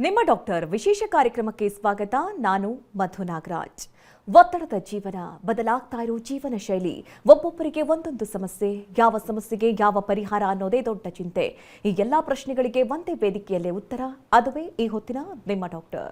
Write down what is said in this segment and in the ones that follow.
ನಿಮ್ಮ ಡಾಕ್ಟರ್ ವಿಶೇಷ ಕಾರ್ಯಕ್ರಮಕ್ಕೆ ಸ್ವಾಗತ. ನಾನು ಮಧು ನಾಗರಾಜ್. ಒತ್ತಡದ ಜೀವನ, ಬದಲಾಗ್ತಾ ಇರೋ ಜೀವನ ಶೈಲಿ, ಒಬ್ಬೊಬ್ಬರಿಗೆ ಒಂದೊಂದು ಸಮಸ್ಯೆ, ಯಾವ ಸಮಸ್ಯೆಗೆ ಯಾವ ಪರಿಹಾರ ಅನ್ನೋದೇ ದೊಡ್ಡ ಚಿಂತೆ. ಈ ಎಲ್ಲಾ ಪ್ರಶ್ನೆಗಳಿಗೆ ಒಂದೇ ವೇದಿಕೆಯಲ್ಲೇ ಉತ್ತರ, ಅದುವೇ ಈ ಹೊತ್ತಿನ ನಿಮ್ಮ ಡಾಕ್ಟರ್.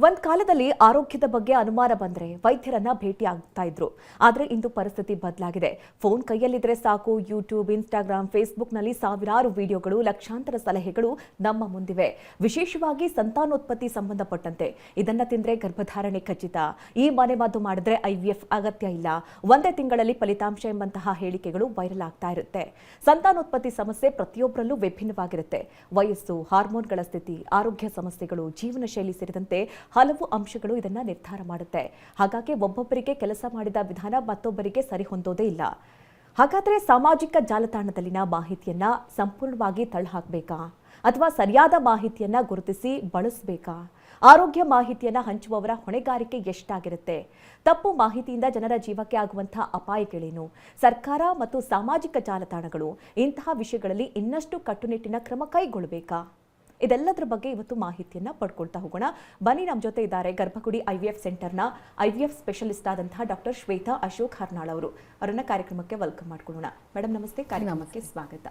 ಒಂದ್ ಕಾಲದಲ್ಲಿ ಆರೋಗ್ಯದ ಬಗ್ಗೆ ಅನುಮಾನ ಬಂದ್ರೆ ವೈದ್ಯರನ್ನ ಭೇಟಿ ಆಗ್ತಾ ಇದ್ರು. ಆದ್ರೆ ಇಂದು ಪರಿಸ್ಥಿತಿ ಬದಲಾಗಿದೆ. ಫೋನ್ ಕೈಯಲ್ಲಿದ್ರೆ ಸಾಕು, ಯೂಟ್ಯೂಬ್, ಇನ್ಸ್ಟಾಗ್ರಾಮ್, ಫೇಸ್ಬುಕ್ನಲ್ಲಿ ಸಾವಿರಾರು ವಿಡಿಯೋಗಳು, ಲಕ್ಷಾಂತರ ಸಲಹೆಗಳು ನಮ್ಮ ಮುಂದಿವೆ. ವಿಶೇಷವಾಗಿ ಸಂತಾನೋತ್ಪತ್ತಿ ಸಂಬಂಧಪಟ್ಟಂತೆ, ಇದನ್ನ ತಿಂದ್ರೆ ಗರ್ಭಧಾರಣೆ ಖಚಿತ, ಈ ಮನೆಮದ್ದು ಮಾಡಿದ್ರೆ IVF ಅಗತ್ಯ ಇಲ್ಲ, ಒಂದೇ ತಿಂಗಳಲ್ಲಿ ಫಲಿತಾಂಶ ಎಂಬಂತಹ ಹೇಳಿಕೆಗಳು ವೈರಲ್ ಆಗ್ತಾ ಇರುತ್ತೆ. ಸಂತಾನೋತ್ಪತ್ತಿ ಸಮಸ್ಯೆ ಪ್ರತಿಯೊಬ್ಬರಲ್ಲೂ ವಿಭಿನ್ನವಾಗಿರುತ್ತೆ. ವಯಸ್ಸು, ಹಾರ್ಮೋನ್ಗಳ ಸ್ಥಿತಿ, ಆರೋಗ್ಯ ಸಮಸ್ಯೆಗಳು, ಜೀವನ ಶೈಲಿ ಸೇರಿದಂತೆ ಹಲವು ಅಂಶಗಳು ಇದನ್ನ ನಿರ್ಧಾರ ಮಾಡುತ್ತೆ. ಹಾಗಾಗಿ ಒಬ್ಬೊಬ್ಬರಿಗೆ ಕೆಲಸ ಮಾಡಿದ ವಿಧಾನ ಮತ್ತೊಬ್ಬರಿಗೆ ಸರಿ ಹೊಂದೋದೇ ಇಲ್ಲ. ಹಾಗಾದ್ರೆ ಸಾಮಾಜಿಕ ಜಾಲತಾಣದಲ್ಲಿನ ಮಾಹಿತಿಯನ್ನ ಸಂಪೂರ್ಣವಾಗಿ ತಳ್ಳಹಾಕಬೇಕಾ ಅಥವಾ ಸರಿಯಾದ ಮಾಹಿತಿಯನ್ನ ಗುರುತಿಸಿ ಬಳಸಬೇಕಾ? ಆರೋಗ್ಯ ಮಾಹಿತಿಯನ್ನ ಹಂಚುವವರ ಹೊಣೆಗಾರಿಕೆ ಎಷ್ಟಾಗಿರುತ್ತೆ? ತಪ್ಪು ಮಾಹಿತಿಯಿಂದ ಜನರ ಜೀವಕ್ಕೆ ಆಗುವಂತಹ ಅಪಾಯಗಳೇನು? ಸರ್ಕಾರ ಮತ್ತು ಸಾಮಾಜಿಕ ಜಾಲತಾಣಗಳು ಇಂತಹ ವಿಷಯಗಳಲ್ಲಿ ಇನ್ನಷ್ಟು ಕಟ್ಟುನಿಟ್ಟಿನ ಕ್ರಮ ಕೈಗೊಳ್ಳಬೇಕಾ? ಇದೆಲ್ಲದರ ಬಗ್ಗೆ ಇವತ್ತು ಮಾಹಿತಿಯನ್ನ ಪಡ್ಕೊಳ್ತಾ ಹೋಗೋಣ. ಬನ್ನಿ, ನಮ್ಮ ಜೊತೆ ಇದ್ದಾರೆ ಗರ್ಭಗುಡಿ IVF ಸೆಂಟರ್ನ IVF ಸ್ಪೆಷಲಿಸ್ಟ್ ಆದಂತಹ ಡಾಕ್ಟರ್ ಶ್ವೇತಾ ಅಶೋಕ್ ಹರ್ನಾಳ್ ಅವರು. ಅವರನ್ನ ಕಾರ್ಯಕ್ರಮಕ್ಕೆ ವೆಲ್ಕಮ್ ಮಾಡ್ಕೊಳ್ಳೋಣ. ಮೇಡಮ್ ನಮಸ್ತೆ, ಕಾರ್ಯಕ್ರಮಕ್ಕೆ ಸ್ವಾಗತ.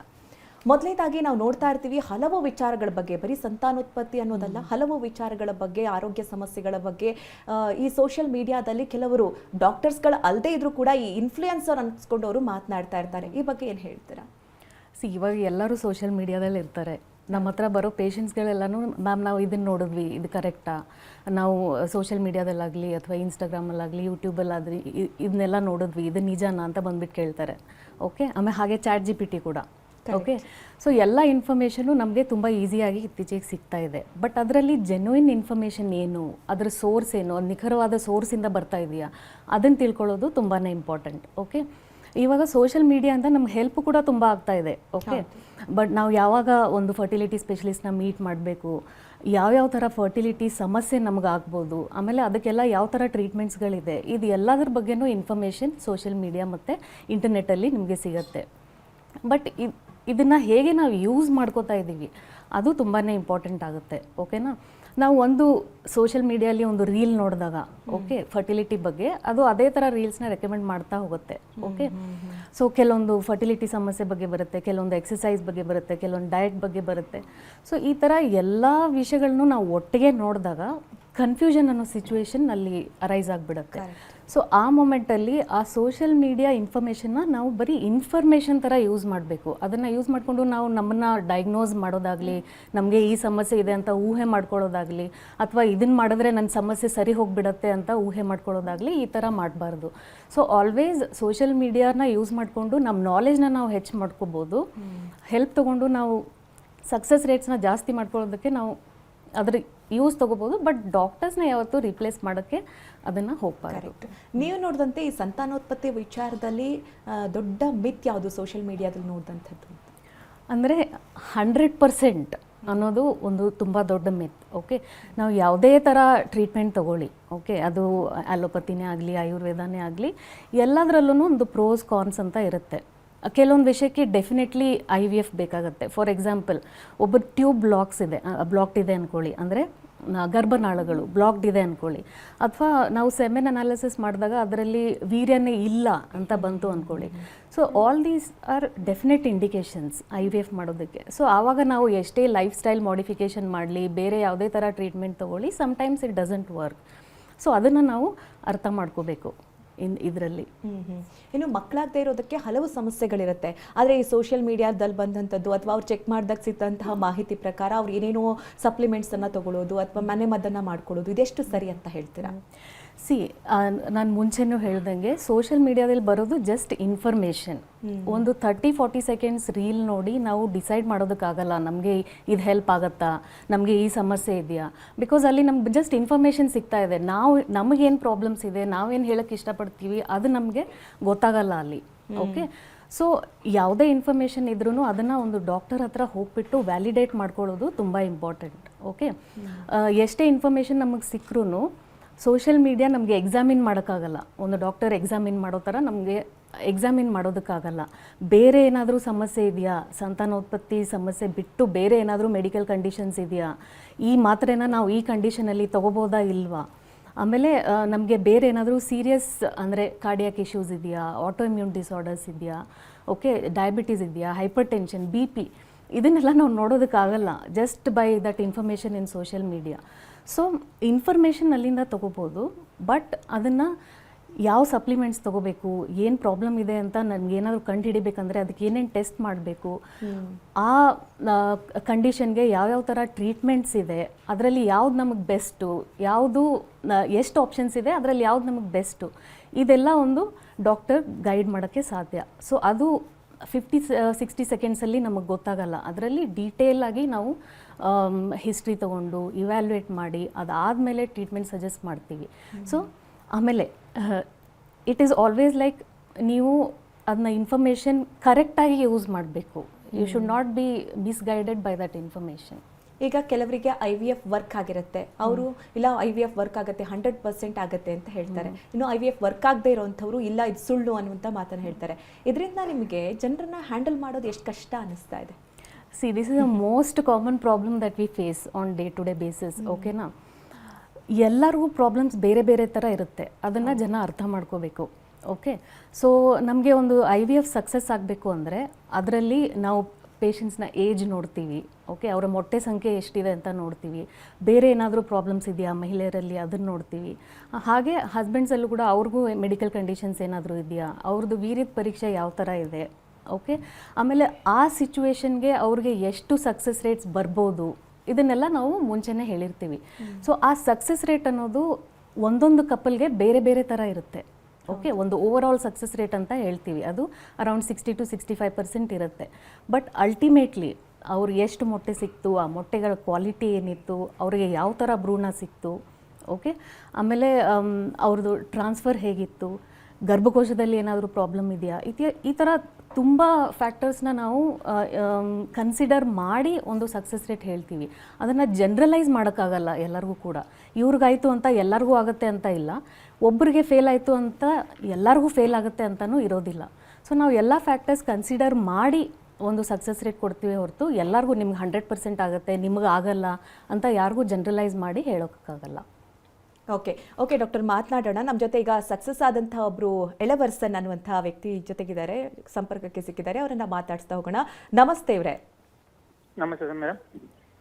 ಮೊದಲನೇದಾಗಿ ನಾವು ನೋಡ್ತಾ ಇರ್ತೀವಿ ಹಲವು ವಿಚಾರಗಳ ಬಗ್ಗೆ, ಬರೀ ಸಂತಾನೋತ್ಪತ್ತಿ ಅನ್ನೋದಲ್ಲ, ಹಲವು ವಿಚಾರಗಳ ಬಗ್ಗೆ, ಆರೋಗ್ಯ ಸಮಸ್ಯೆಗಳ ಬಗ್ಗೆ ಈ ಸೋಷಿಯಲ್ ಮೀಡಿಯಾದಲ್ಲಿ ಕೆಲವರು ಡಾಕ್ಟರ್ಸ್ಗಳು ಅಲ್ಲದೆ ಇದ್ರೂ ಕೂಡ ಈ ಇನ್ಫ್ಲೂಯೆನ್ಸರ್ ಅನ್ಸ್ಕೊಂಡವರು ಮಾತನಾಡ್ತಾ ಇರ್ತಾರೆ. ಈ ಬಗ್ಗೆ ಏನು ಹೇಳ್ತೀರಾ? ಇವಾಗ ಎಲ್ಲರೂ ಸೋಷಿಯಲ್ ಮೀಡಿಯಾದಲ್ಲಿ ಇರ್ತಾರೆ. ನಮ್ಮ ಹತ್ರ ಬರೋ ಪೇಷಂಟ್ಸ್ಗಳೆಲ್ಲನೂ ಮ್ಯಾಮ್ ನಾವು ಇದನ್ನು ನೋಡಿದ್ವಿ, ಇದು ಕರೆಕ್ಟಾ, ನಾವು ಸೋಷಿಯಲ್ ಮೀಡಿಯಾದಲ್ಲಾಗಲಿ ಅಥವಾ ಇನ್ಸ್ಟಾಗ್ರಾಮಲ್ಲಾಗಲಿ ಯೂಟ್ಯೂಬಲ್ಲಾಗಲಿ ಇದನ್ನೆಲ್ಲ ನೋಡಿದ್ವಿ, ಇದು ನಿಜಾನಾ ಅಂತ ಬಂದುಬಿಟ್ಟು ಕೇಳ್ತಾರೆ. ಓಕೆ, ಆಮೇಲೆ ಹಾಗೆ ChatGPT ಕೂಡ. ಓಕೆ, ಸೊ ಎಲ್ಲ ಇನ್ಫಾರ್ಮೇಷನು ನಮಗೆ ತುಂಬ ಈಸಿಯಾಗಿ ಇತ್ತೀಚೆಗೆ ಸಿಗ್ತಾ ಇದೆ. ಬಟ್ ಅದರಲ್ಲಿ ಜೆನ್ಯೂನ್ ಇನ್ಫಾರ್ಮೇಷನ್ ಏನು, ಅದರ ಸೋರ್ಸ್ ಏನು, ನಿಖರವಾದ ಸೋರ್ಸಿಂದ ಬರ್ತಾ ಇದೆಯಾ, ಅದನ್ನು ತಿಳ್ಕೊಳ್ಳೋದು ತುಂಬಾ ಇಂಪಾರ್ಟೆಂಟ್. ಓಕೆ, ಇವಾಗ ಸೋಷಿಯಲ್ ಮೀಡಿಯಾ ಅಂತ ನಮ್ಗೆ ಹೆಲ್ಪ್ ಕೂಡ ತುಂಬ ಆಗ್ತಾ ಇದೆ. ಓಕೆ, ಬಟ್ ನಾವು ಯಾವಾಗ ಒಂದು ಫರ್ಟಿಲಿಟಿ ಸ್ಪೆಷಲಿಸ್ಟ್ನ ಮೀಟ್ ಮಾಡಬೇಕು, ಯಾವ್ಯಾವ ಥರ ಫರ್ಟಿಲಿಟಿ ಸಮಸ್ಯೆ ನಮ್ಗೆ ಆಗ್ಬೋದು, ಆಮೇಲೆ ಅದಕ್ಕೆಲ್ಲ ಯಾವ ಥರ ಟ್ರೀಟ್ಮೆಂಟ್ಸ್ಗಳಿದೆ, ಇದು ಎಲ್ಲದ್ರ ಬಗ್ಗೆನೂ ಇನ್ಫಾರ್ಮೇಷನ್ ಸೋಷಿಯಲ್ ಮೀಡಿಯಾ ಮತ್ತು ಇಂಟರ್ನೆಟ್ಟಲ್ಲಿ ನಿಮಗೆ ಸಿಗುತ್ತೆ. ಬಟ್ ಇದನ್ನು ಹೇಗೆ ನಾವು ಯೂಸ್ ಮಾಡ್ಕೋತಾ ಇದ್ದೀವಿ ಅದು ತುಂಬಾ ಇಂಪಾರ್ಟೆಂಟ್ ಆಗುತ್ತೆ. ಓಕೆನಾ, ನಾವು ಒಂದು ಸೋಷಿಯಲ್ ಮೀಡಿಯಲ್ಲಿ ಒಂದು ರೀಲ್ ನೋಡಿದಾಗ, ಓಕೆ, ಫರ್ಟಿಲಿಟಿ ಬಗ್ಗೆ, ಅದು ಅದೇ ಥರ ರೀಲ್ಸ್ನ ರೆಕಮೆಂಡ್ ಮಾಡ್ತಾ ಹೋಗುತ್ತೆ. ಓಕೆ, ಸೊ ಕೆಲವೊಂದು ಫರ್ಟಿಲಿಟಿ ಸಮಸ್ಯೆ ಬಗ್ಗೆ ಬರುತ್ತೆ, ಕೆಲವೊಂದು ಎಕ್ಸಸೈಸ್ ಬಗ್ಗೆ ಬರುತ್ತೆ, ಕೆಲವೊಂದು ಡಯಟ್ ಬಗ್ಗೆ ಬರುತ್ತೆ. ಸೊ ಈ ಥರ ಎಲ್ಲ ವಿಷಯಗಳನ್ನು ನಾವು ಒಟ್ಟಿಗೆ ನೋಡಿದಾಗ ಕನ್ಫ್ಯೂಷನ್ ಅನ್ನೋ ಸಿಚುವೇಶನ್ ಅಲ್ಲಿ ಅರೈಸ್ ಆಗಿಬಿಡುತ್ತೆ. ಸೊ ಆ ಮೊಮೆಂಟಲ್ಲಿ ಆ ಸೋಷಿಯಲ್ ಮೀಡಿಯಾ ಇನ್ಫಾರ್ಮೇಷನ್ನ ನಾವು ಬರೀ ಇನ್ಫಾರ್ಮೇಷನ್ ಥರ ಯೂಸ್ ಮಾಡಬೇಕು. ಅದನ್ನು ಯೂಸ್ ಮಾಡಿಕೊಂಡು ನಾವು ನಮ್ಮನ್ನು ಡಯಾಗ್ನೋಸ್ ಮಾಡೋದಾಗಲಿ, ನಮಗೆ ಈ ಸಮಸ್ಯೆ ಇದೆ ಅಂತ ಊಹೆ ಮಾಡ್ಕೊಳ್ಳೋದಾಗಲಿ, ಅಥವಾ ಇದನ್ನು ಮಾಡಿದ್ರೆ ನನ್ನ ಸಮಸ್ಯೆ ಸರಿ ಹೋಗಿಬಿಡತ್ತೆ ಅಂತ ಊಹೆ ಮಾಡ್ಕೊಳ್ಳೋದಾಗಲಿ, ಈ ಥರ ಮಾಡಬಾರ್ದು. ಸೊ ಆಲ್ವೇಸ್ ಸೋಷಿಯಲ್ ಮೀಡಿಯಾನ ಯೂಸ್ ಮಾಡಿಕೊಂಡು ನಮ್ಮ ನಾಲೆಜ್ನ ನಾವು ಹೆಚ್ಚು ಮಾಡ್ಕೋಬೋದು. ಹೆಲ್ಪ್ ತೊಗೊಂಡು ನಾವು ಸಕ್ಸಸ್ ರೇಟ್ಸ್ನ ಜಾಸ್ತಿ ಮಾಡ್ಕೊಳ್ಳೋದಕ್ಕೆ ನಾವು ಅದ್ರ ಯೂಸ್ ತಗೋಬಹುದು. ಬಟ್ ಡಾಕ್ಟರ್ಸ್ನ ಯಾವತ್ತೂ ರಿಪ್ಲೇಸ್ ಮಾಡೋಕ್ಕೆ ಅದನ್ನು ಹೋಗ್ಬಾರ್ದು. ನೀವು ನೋಡಿದಂತೆ ಈ ಸಂತಾನೋತ್ಪತ್ತಿ ವಿಚಾರದಲ್ಲಿ ದೊಡ್ಡ ಮಿತ್ ಯಾವುದು ಸೋಷಿಯಲ್ ಮೀಡಿಯಾದಲ್ಲಿ ನೋಡಿದಂಥದ್ದು? ಅಂದರೆ 100% ಅನ್ನೋದು ಒಂದು ತುಂಬ ದೊಡ್ಡ ಮಿತ್. ಓಕೆ, ನಾವು ಯಾವುದೇ ಥರ ಟ್ರೀಟ್ಮೆಂಟ್ ತೊಗೊಳ್ಳಿ, ಓಕೆ, ಅದು ಅಲೋಪತಿನೇ ಆಗಲಿ ಆಯುರ್ವೇದನೇ ಆಗಲಿ, ಎಲ್ಲದರಲ್ಲೂ ಒಂದು ಪ್ರೋಸ್ ಕಾನ್ಸ್ ಅಂತ ಇರುತ್ತೆ. ಕೆಲವೊಂದು ವಿಷಯಕ್ಕೆ ಡೆಫಿನೆಟ್ಲಿ IVF ಬೇಕಾಗುತ್ತೆ. ಫಾರ್ ಎಕ್ಸಾಂಪಲ್, ಒಬ್ಬ ಟ್ಯೂಬ್ ಬ್ಲಾಕ್ಡ್ ಇದೆ ಅಂದ್ಕೊಳ್ಳಿ, ಅಂದರೆ ಗರ್ಭನಾಳಗಳು ಬ್ಲಾಕ್ಡ್ ಇದೆ ಅಂದ್ಕೊಳ್ಳಿ, ಅಥವಾ ನಾವು ಸೆಮೆನ್ ಅನಾಲಿಸಿಸ್ ಮಾಡಿದಾಗ ಅದರಲ್ಲಿ ವೀರ್ಯನೇ ಇಲ್ಲ ಅಂತ ಬಂತು ಅಂದ್ಕೊಳ್ಳಿ. So all these are definite indications IVF ಮಾಡೋದಕ್ಕೆ. ಸೊ ಆವಾಗ ನಾವು ಎಷ್ಟೇ ಲೈಫ್ ಸ್ಟೈಲ್ ಮಾಡಿಫಿಕೇಷನ್ ಮಾಡಲಿ, ಬೇರೆ ಯಾವುದೇ ಥರ ಟ್ರೀಟ್ಮೆಂಟ್ ತೊಗೊಳ್ಳಿ, sometimes it doesn't work. So ಅದನ್ನು ನಾವು ಅರ್ಥ ಮಾಡ್ಕೋಬೇಕು. ಇದರಲ್ಲಿ ಇನ್ನು ಮಕ್ಕಳಾಗದೇ ಇರೋದಕ್ಕೆ ಹಲವು ಸಮಸ್ಯೆಗಳಿರುತ್ತೆ. ಆದರೆ ಈ ಸೋಷಿಯಲ್ ಮೀಡಿಯಾದಲ್ಲಿ ಬಂದಂಥದ್ದು ಅಥವಾ ಅವ್ರು ಚೆಕ್ ಮಾಡಿದಾಗ ಸಿಕ್ಕಂತಹ ಮಾಹಿತಿ ಪ್ರಕಾರ ಅವ್ರು ಏನೇನೋ ಸಪ್ಲಿಮೆಂಟ್ಸನ್ನು ತಗೊಳ್ಳೋದು ಅಥವಾ ಮನೆ ಮದ್ದನ್ನು ಮಾಡ್ಕೊಳ್ಳೋದು, ಇದೆಷ್ಟು ಸರಿ ಅಂತ ಹೇಳ್ತೀರಾ? ನಾನು ಮುಂಚೆನೂ ಹೇಳ್ದಂಗೆ ಸೋಷಿಯಲ್ ಮೀಡಿಯಾದಲ್ಲಿ ಬರೋದು ಜಸ್ಟ್ ಇನ್ಫಾರ್ಮೇಷನ್. ಒಂದು 30-40 ಸೆಕೆಂಡ್ಸ್ ರೀಲ್ ನೋಡಿ ನಾವು ಡಿಸೈಡ್ ಮಾಡೋದಕ್ಕಾಗಲ್ಲ ನಮಗೆ ಇದು ಹೆಲ್ಪ್ ಆಗುತ್ತಾ, ನಮಗೆ ಈ ಸಮಸ್ಯೆ ಇದೆಯಾ. ಬಿಕಾಸ್ ಅಲ್ಲಿ ನಮ್ಗೆ ಜಸ್ಟ್ ಇನ್ಫಾರ್ಮೇಷನ್ ಸಿಗ್ತಾ ಇದೆ. ನಮಗೇನು ಪ್ರಾಬ್ಲಮ್ಸ್ ಇದೆ, ನಾವೇನು ಹೇಳೋಕ್ಕೆ ಇಷ್ಟಪಡ್ತೀವಿ ಅದು ನಮಗೆ ಗೊತ್ತಾಗಲ್ಲ ಅಲ್ಲಿ. ಓಕೆ, ಸೊ ಯಾವುದೇ ಇನ್ಫಾರ್ಮೇಷನ್ ಇದ್ರೂ ಅದನ್ನು ಒಂದು ಡಾಕ್ಟರ್ ಹತ್ರ ಹೋಗ್ಬಿಟ್ಟು ವ್ಯಾಲಿಡೇಟ್ ಮಾಡ್ಕೊಳ್ಳೋದು ತುಂಬ ಇಂಪಾರ್ಟೆಂಟ್. ಓಕೆ, ಎಷ್ಟೇ ಇನ್ಫಾರ್ಮೇಷನ್ ನಮಗೆ ಸಿಕ್ಕರೂ ಸೋಷಿಯಲ್ ಮೀಡಿಯಾ ನಮಗೆ ಎಕ್ಸಾಮಿನ್ ಮಾಡೋಕ್ಕಾಗಲ್ಲ. ಒಂದು ಡಾಕ್ಟರ್ ಎಕ್ಸಾಮಿನ್ ಮಾಡೋ ಥರ ನಮಗೆ ಎಕ್ಸಾಮಿನ್ ಮಾಡೋದಕ್ಕಾಗಲ್ಲ. ಬೇರೆ ಏನಾದರೂ ಸಮಸ್ಯೆ ಇದೆಯಾ, ಸಂತಾನೋತ್ಪತ್ತಿ ಸಮಸ್ಯೆ ಬಿಟ್ಟು ಬೇರೆ ಏನಾದರೂ ಮೆಡಿಕಲ್ ಕಂಡೀಷನ್ಸ್ ಇದೆಯಾ, ಈ ಮಾತ್ರೆನ ನಾವು ಈ ಕಂಡೀಷನಲ್ಲಿ ತೊಗೋಬೋದಾ ಇಲ್ವಾ, ಆಮೇಲೆ ನಮಗೆ ಬೇರೆ ಏನಾದರೂ ಸೀರಿಯಸ್ ಅಂದರೆ ಕಾರ್ಡಿಯಾಕ್ ಇಶ್ಯೂಸ್ ಇದೆಯಾ, ಆಟೋ ಇಮ್ಯೂನ್ ಡಿಸಾರ್ಡರ್ಸ್ ಇದೆಯಾ, ಓಕೆ, ಡಯಾಬಿಟೀಸ್ ಇದೆಯಾ, ಹೈಪರ್ ಟೆನ್ಷನ್, BP, ಇದನ್ನೆಲ್ಲ ನಾವು ನೋಡೋದಕ್ಕಾಗಲ್ಲ just by that information in social media. So information ಅಲ್ಲಿಂದ ತೊಗೋಬೋದು, ಬಟ್ ಅದನ್ನು ಯಾವ ಸಪ್ಲಿಮೆಂಟ್ಸ್ ತೊಗೋಬೇಕು, ಏನು ಪ್ರಾಬ್ಲಮ್ ಇದೆ ಅಂತ ನನಗೇನಾದರೂ ಕಂಡು ಹಿಡಿಬೇಕಂದ್ರೆ ಅದಕ್ಕೆ ಏನೇನು ಟೆಸ್ಟ್ ಮಾಡಬೇಕು, ಆ ಕಂಡೀಷನ್ಗೆ ಯಾವ್ಯಾವ ಥರ ಟ್ರೀಟ್ಮೆಂಟ್ಸ್ ಇದೆ, ಅದರಲ್ಲಿ ಯಾವ್ದು ನಮಗೆ ಬೆಸ್ಟು, ಯಾವುದು ಎಷ್ಟು ಆಪ್ಷನ್ಸ್ ಇದೆ ಅದರಲ್ಲಿ ಯಾವ್ದು ನಮಗೆ ಬೆಸ್ಟು, ಇದೆಲ್ಲ ಒಂದು ಡಾಕ್ಟರ್ ಗೈಡ್ ಮಾಡೋಕ್ಕೆ ಸಾಧ್ಯ. ಸೊ ಅದು 50-60 ಸೆಕೆಂಡ್ಸಲ್ಲಿ ನಮಗೆ ಗೊತ್ತಾಗಲ್ಲ. ಅದರಲ್ಲಿ ಡೀಟೇಲ್ ಆಗಿ ನಾವು ಹಿಸ್ಟ್ರಿ ತೊಗೊಂಡು ಇವ್ಯಾಲ್ಯೂಯೇಟ್ ಮಾಡಿ ಅದಾದಮೇಲೆ ಟ್ರೀಟ್ಮೆಂಟ್ ಸಜೆಸ್ಟ್ ಮಾಡ್ತೀವಿ. ಸೊ ಆಮೇಲೆ ಇಟ್ ಈಸ್ ಆಲ್ವೇಸ್ ಲೈಕ್ ನೀವು ಅದನ್ನ ಇನ್ಫಾರ್ಮೇಷನ್ ಕರೆಕ್ಟಾಗಿ ಯೂಸ್ ಮಾಡಬೇಕು. You should not be misguided by that information. ಈಗ ಕೆಲವರಿಗೆ IVF ವರ್ಕ್ ಆಗಿರುತ್ತೆ, ಅವರು ಇಲ್ಲ IVF ವರ್ಕ್ ಆಗುತ್ತೆ 100% ಆಗುತ್ತೆ ಅಂತ ಹೇಳ್ತಾರೆ. ಇನ್ನು IVF ವರ್ಕ್ ಆಗದೆ ಇರೋವಂಥವ್ರು ಇಲ್ಲ ಇದು ಸುಳ್ಳು ಅನ್ನುವಂಥ ಮಾತನ್ನು ಹೇಳ್ತಾರೆ. ಇದರಿಂದ ನಿಮಗೆ ಜನರನ್ನ ಹ್ಯಾಂಡಲ್ ಮಾಡೋದು ಎಷ್ಟು ಕಷ್ಟ ಅನ್ನಿಸ್ತಾ ಇದೆ? See, this is the most common problem that we face on day-to-day basis, ಓಕೆನಾ? ಎಲ್ಲರಿಗೂ ಪ್ರಾಬ್ಲಮ್ಸ್ ಬೇರೆ ಬೇರೆ ಥರ ಇರುತ್ತೆ, ಅದನ್ನು ಜನ ಅರ್ಥ ಮಾಡ್ಕೋಬೇಕು. ಓಕೆ, ಸೊ ನಮಗೆ ಒಂದು IVF ಸಕ್ಸಸ್ ಆಗಬೇಕು ಅಂದರೆ ಅದರಲ್ಲಿ ನಾವು ಪೇಷಂಟ್ಸ್ನ ಏಜ್ ನೋಡ್ತೀವಿ, ಓಕೆ, ಅವರ ಮೊಟ್ಟೆ ಸಂಖ್ಯೆ ಎಷ್ಟಿದೆ ಅಂತ ನೋಡ್ತೀವಿ, ಬೇರೆ ಏನಾದರೂ ಪ್ರಾಬ್ಲಮ್ಸ್ ಇದೆಯಾ ಮಹಿಳೆಯರಲ್ಲಿ ಅದನ್ನು ನೋಡ್ತೀವಿ, ಹಾಗೆ ಹಸ್ಬೆಂಡ್ಸಲ್ಲೂ ಕೂಡ ಅವ್ರಿಗೂ ಮೆಡಿಕಲ್ ಕಂಡೀಷನ್ಸ್ ಏನಾದರೂ ಇದೆಯಾ, ಅವ್ರದ್ದು ವೀರ್ಯದ ಪರೀಕ್ಷೆ ಯಾವ ಥರ ಇದೆ, ಓಕೆ, ಆಮೇಲೆ ಆ ಸಿಚುವೇಶನ್ಗೆ ಅವ್ರಿಗೆ ಎಷ್ಟು ಸಕ್ಸಸ್ ರೇಟ್ಸ್ ಬರ್ಬೋದು ಇದನ್ನೆಲ್ಲ ನಾವು ಮುಂಚೆನೇ ಹೇಳಿರ್ತೀವಿ. ಸೊ ಆ ಸಕ್ಸಸ್ ರೇಟ್ ಅನ್ನೋದು ಒಂದೊಂದು ಕಪಲ್ಗೆ ಬೇರೆ ಬೇರೆ ಥರ ಇರುತ್ತೆ. ಓಕೆ, ಒಂದು ಓವರ್ ಆಲ್ ಸಕ್ಸಸ್ ರೇಟ್ ಅಂತ ಹೇಳ್ತೀವಿ, ಅದು ಅರೌಂಡ್ 60-65% ಇರುತ್ತೆ. ಬಟ್ ಅಲ್ಟಿಮೇಟ್ಲಿ ಅವ್ರು ಎಷ್ಟು ಮೊಟ್ಟೆ ಸಿಕ್ತು, ಆ ಮೊಟ್ಟೆಗಳ ಕ್ವಾಲಿಟಿ ಏನಿತ್ತು, ಅವರಿಗೆ ಯಾವ ಥರ ಭ್ರೂಣ ಸಿಕ್ತು, ಓಕೆ, ಆಮೇಲೆ ಅವ್ರದ್ದು ಟ್ರಾನ್ಸ್ಫರ್ ಹೇಗಿತ್ತು, ಗರ್ಭಕೋಶದಲ್ಲಿ ಏನಾದರೂ ಪ್ರಾಬ್ಲಮ್ ಇದೆಯಾ, ಈ ಥರ ತುಂಬ ಫ್ಯಾಕ್ಟರ್ಸ್ನ ನಾವು ಕನ್ಸಿಡರ್ ಮಾಡಿ ಒಂದು ಸಕ್ಸಸ್ ರೇಟ್ ಹೇಳ್ತೀವಿ. ಅದನ್ನು ಜನ್ರಲೈಸ್ ಮಾಡೋಕ್ಕಾಗಲ್ಲ ಎಲ್ಲರಿಗೂ ಕೂಡ. ಇವ್ರಿಗಾಯಿತು ಅಂತ ಎಲ್ಲರಿಗೂ ಆಗುತ್ತೆ ಅಂತ ಇಲ್ಲ, ಒಬ್ಬರಿಗೆ ಫೇಲ್ ಆಯಿತು ಅಂತ ಎಲ್ಲರಿಗೂ ಫೇಲ್ ಆಗುತ್ತೆ ಅಂತಲೂ ಇರೋದಿಲ್ಲ. ಸೊ ನಾವು ಎಲ್ಲ ಫ್ಯಾಕ್ಟರ್ಸ್ ಕನ್ಸಿಡರ್ ಮಾಡಿ ಒಂದು ಸಕ್ಸಸ್ ರೇಟ್ ಕೊಡ್ತೀವಿ ಹೊರತು ಎಲ್ಲರಿಗೂ ನಿಮ್ಗೆ 100% ಆಗುತ್ತೆ, ನಿಮ್ಗೆ ಆಗಲ್ಲ ಅಂತ ಯಾರಿಗೂ ಜನ್ರಲೈಸ್ ಮಾಡಿ ಹೇಳೋಕ್ಕಾಗಲ್ಲ. ಓಕೆ ಡಾಕ್ಟರ್, ಮಾತನಾಡೋಣ. ನಮ್ಮ ಜೊತೆ ಈಗ ಸಕ್ಸಸ್ ಆದಂಥ ಒಬ್ಬರು ಎಳವರ್ಸನ್ ಅನ್ನುವಂಥ ವ್ಯಕ್ತಿ ಜೊತೆಗಿದ್ದಾರೆ, ಸಂಪರ್ಕಕ್ಕೆ ಸಿಕ್ಕಿದ್ದಾರೆ, ಅವರನ್ನ ಮಾತಾಡಿಸ್ತಾ ಹೋಗೋಣ. ನಮಸ್ತೆ ಇವರೇ. ನಮಸ್ತೆ ಮೇಡಮ್.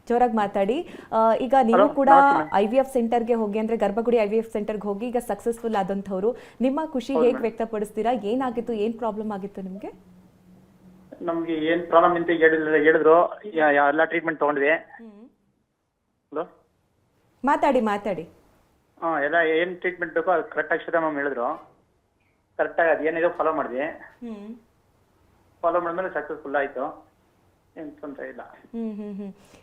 ಜೋರಾಗಿ ಮಾತಾಡಿ. ಈಗ ನೀವು ಕೂಡ IVF ಸೆಂಟರ್ಗೆ ಹೋಗಿ ಅಂದ್ರೆ ಗರ್ಭಗುಡಿ IVF ಸೆಂಟರ್ಗೆ ಹೋಗಿ ಈಗ ಸಕ್ಸಸ್ಫುಲ್ ಆದಂಥವ್ರು, ನಿಮ್ಮ ಖುಷಿ ಹೇಗೆ ವ್ಯಕ್ತಪಡಿಸ್ತೀರಾ? ಏನಾಗಿತ್ತು, ಏನ್ ಪ್ರಾಬ್ಲಮ್ ಆಗಿತ್ತು ನಿಮ್ಗೆ? ನಮ್ಗೆ ಏನ್ ಪ್ರಾಬ್ಲಮ್ ಅಂತ ಹೇಳಿದ್ರು, ಎಲ್ಲ ಟ್ರೀಟ್ಮೆಂಟ್ ತಗೊಂಡ್ವಿ. ಹಲೋ, ಮಾತಾಡಿ. ಎಲ್ಲ ಏನ್ ಟ್ರೀಟ್ಮೆಂಟ್ ಬೇಕೋ ಅದು ಕರೆಕ್ಟಾಗಿ ಶ್ವೇತಾ ಮ್ಯಾಮ್ ಹೇಳಿದ್ರು. ಕರೆಕ್ಟಾಗಿ ಅದು ಏನಿದೆ ಫಾಲೋ ಮಾಡಿದ್ವಿ. ಫಾಲೋ ಮಾಡಿದ್ಮೇಲೆ ಸಕ್ಸಸ್ಫುಲ್ ಆಯ್ತು, ಏನು ತೊಂದರೆ ಇಲ್ಲ.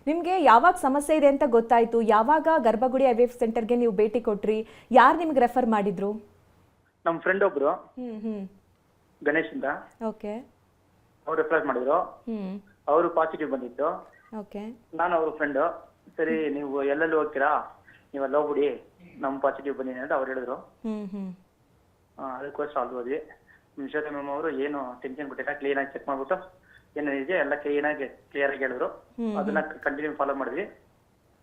ನಿಮ್ಗೆ ಯಾವಾಗ ಸಮಸ್ಯೆ ಇದೆ ಅಂತ ಗೊತ್ತಾಯ್ತು? ಯಾವಾಗ ಗರ್ಭಗುಡಿ IVF ಸೆಂಟರ್ಗೆ ನೀವು ಭೇಟಿ ಕೊಟ್ರಿ? ಯಾರು ನಿಮ್ಗೆ ರೆಫರ್ ಮಾಡಿದ್ರು? ನಮ್ಮ ಫ್ರೆಂಡ್ ಒಬ್ರು ಗಣೇಶ್ ಅಂತ, ಓಕೆ, ಅವ್ರು ರೆಫರ್ ಮಾಡಿದ್ರು. ಅವರು ಪಾಸಿಟಿವ್ ಬಂದಿತ್ತು. ಓಕೆ, ನಾನು ಅವ್ರ ಫ್ರೆಂಡು. ಸರಿ, ನೀವು ಎಲ್ಲೆಲ್ಲಿ ಹೋಗ್ತೀರಾ, ನೀವೆಲ್ಲ ಹೋಗ್ಬಿಡಿ, ನಮ್ಮ ಪಾಸಿಟಿವ್ ಬಂದಿದೆ ಅಂತ ಅವ್ರು ಹೇಳಿದ್ರು. ಅದಕ್ಕೋಸ್ಕರ ಅಲ್ಲಿ ಹೋದ್ವಿ. ಶ್ವೇತಾ ಮ್ಯಾಮ್ ಅವರು ಏನು ಟೆನ್ಷನ್ ಕೊಟ್ಟಿಲ್ಲ, ಕ್ಲೀನ್ ಆಗಿ ಚೆಕ್ ಮಾಡ್ಬಿಟ್ಟು ಏನಿದೆ ಎಲ್ಲ ಕ್ಲಿಯರ್ ಆಗಿ ಹೇಳಿದ್ರು. ಅದನ್ನ ಕಂಟಿನ್ಯೂ ಫಾಲೋ ಮಾಡಿದ್ವಿ.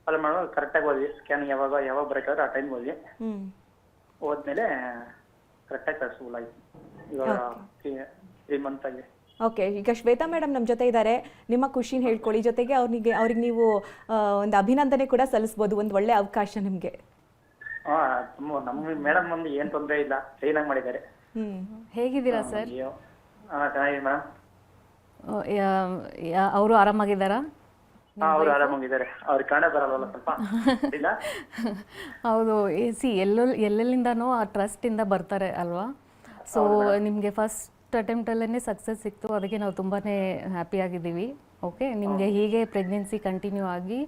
ಫಾಲೋ ಮಾಡುವಾಗ ಕರೆಕ್ಟಾಗಿ ಹೋದ್ವಿ. ಸ್ಕ್ಯಾನ್ ಯಾವಾಗ ಬರೋಕ್ಕಾದ್ರೆ ಆ ಟೈಮ್ ಹೋದ್ವಿ. ಹೋದ್ಮೇಲೆ ಕರೆಕ್ಟಾಗಿ ಸಕ್ಸಸ್ಫುಲ್ ಆಯ್ತು. ಇವಾಗ 3 ಮಂತ್ ಆಗಿದೆ. ಓಕೆ, ಈಗ ಶ್ವೇತಾ ಮೇಡಮ್ ನಮ್ಮ ಜೊತೆ ಇದ್ದಾರೆ. ನಿಮ್ಮ ಖುಷಿನ ಹೇಳ್ಕೊಳ್ಳಿ, ಜೊತೆಗೆ ಅವ್ರಿಗೆ ನೀವು ಒಂದು ಅಭಿನಂದನೆ ಕೂಡ ಸಲ್ಲಿಸ್ಬೋದು. ಒಂದು ಒಳ್ಳೆ ಅವಕಾಶ ನಿಮಗೆ. ನಮ್ಮ ಮೇಡಮ್ ಒಂದು ಏನ್ ತೊಂದರೆ ಇಲ್ಲ, ಕ್ಲೀನ್ ಆಗಿ ಮಾಡಿದ್ದಾರೆ. ಹೇಗಿದ್ದೀರಾ ಸರ್? ಚೆನ್ನಾಗಿದೆ ಮೇಡಮ್. ಅವರು ಆರಾಮಾಗಿದ್ದಾರಾ? ಅವರು ಆರಾಮಾಗಿದ್ದಾರೆ. ಅವ್ರಿಗೆ ಕನ್ನಡ ಬರಲ್ಲ ಸ್ವಲ್ಪ ಇಲ್ಲ. ಹೌದು, ಎಲ್ಲೆಲ್ಲಿಂದನೋ ಆ ಟ್ರಸ್ಟಿಂದ ಬರ್ತಾರೆ ಅಲ್ವಾ? ಸೊ ನಿಮಗೆ ಫಸ್ಟ್ ಅಟೆಂಪ್ಟಲ್ಲೇ ಸಕ್ಸಸ್ ಸಿಕ್ತು, ಅದಕ್ಕೆ ನಾವು ತುಂಬಾ ಹ್ಯಾಪಿ ಆಗಿದ್ದೀವಿ. ಓಕೆ, ನಿಮಗೆ ಹೀಗೆ ಪ್ರೆಗ್ನೆನ್ಸಿ ಕಂಟಿನ್ಯೂ ಆಗಿ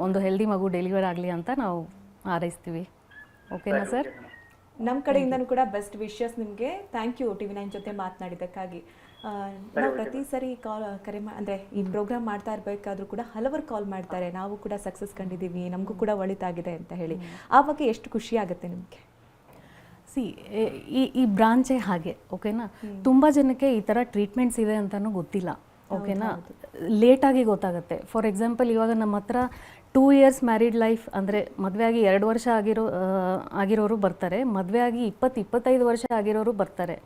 ಒಂದು ಹೆಲ್ದಿ ಮಗು ಡೆಲಿವರ್ ಆಗಲಿ ಅಂತ ನಾವು ಹಾರೈಸ್ತೀವಿ. ಓಕೆನಾ ಸರ್? ನಮ್ಮ ಕಡೆಯಿಂದನೂ ಕೂಡ ಬೆಸ್ಟ್ ವಿಶಸ್ ನಿಮಗೆ. ಥ್ಯಾಂಕ್ ಯು TV9 ಜೊತೆ ಮಾತನಾಡಿದ್ದಕ್ಕಾಗಿ. ನಾವು ಪ್ರತಿ ಸರಿ ಅಂದರೆ ಈ ಪ್ರೋಗ್ರಾಮ್ ಮಾಡ್ತಾ ಇರಬೇಕಾದ್ರೂ ಕೂಡ ಹಲವರು ಕಾಲ್ ಮಾಡ್ತಾರೆ, ನಾವು ಕೂಡ ಸಕ್ಸಸ್ ಕಂಡಿದ್ದೀವಿ, ನಮಗೂ ಕೂಡ ಒಳಿತಾಗಿದೆ ಅಂತ ಹೇಳಿ. ಆ ಬಗ್ಗೆ ಎಷ್ಟು ಖುಷಿ ಆಗುತ್ತೆ ನಿಮಗೆ? ಸಿ ಈ ಬ್ರಾಂಚೇ ಹಾಗೆ, ಓಕೆನಾ. ತುಂಬ ಜನಕ್ಕೆ ಈ ಥರ ಟ್ರೀಟ್ಮೆಂಟ್ಸ್ ಇದೆ ಅಂತಲೂ ಗೊತ್ತಿಲ್ಲ, ಓಕೆನಾ. ಲೇಟಾಗಿ ಗೊತ್ತಾಗುತ್ತೆ. ಫಾರ್ ಎಕ್ಸಾಂಪಲ್, ಇವಾಗ ನಮ್ಮ ಹತ್ರ 2 ಇಯರ್ಸ್ ಮ್ಯಾರಿಡ್ ಲೈಫ್ ಅಂದರೆ ಮದುವೆ ಆಗಿ 2 ವರ್ಷ ಆಗಿರೋರು ಬರ್ತಾರೆ, ಮದುವೆ ಆಗಿ 20-25 ವರ್ಷ ಆಗಿರೋರು ಬರ್ತಾರೆ.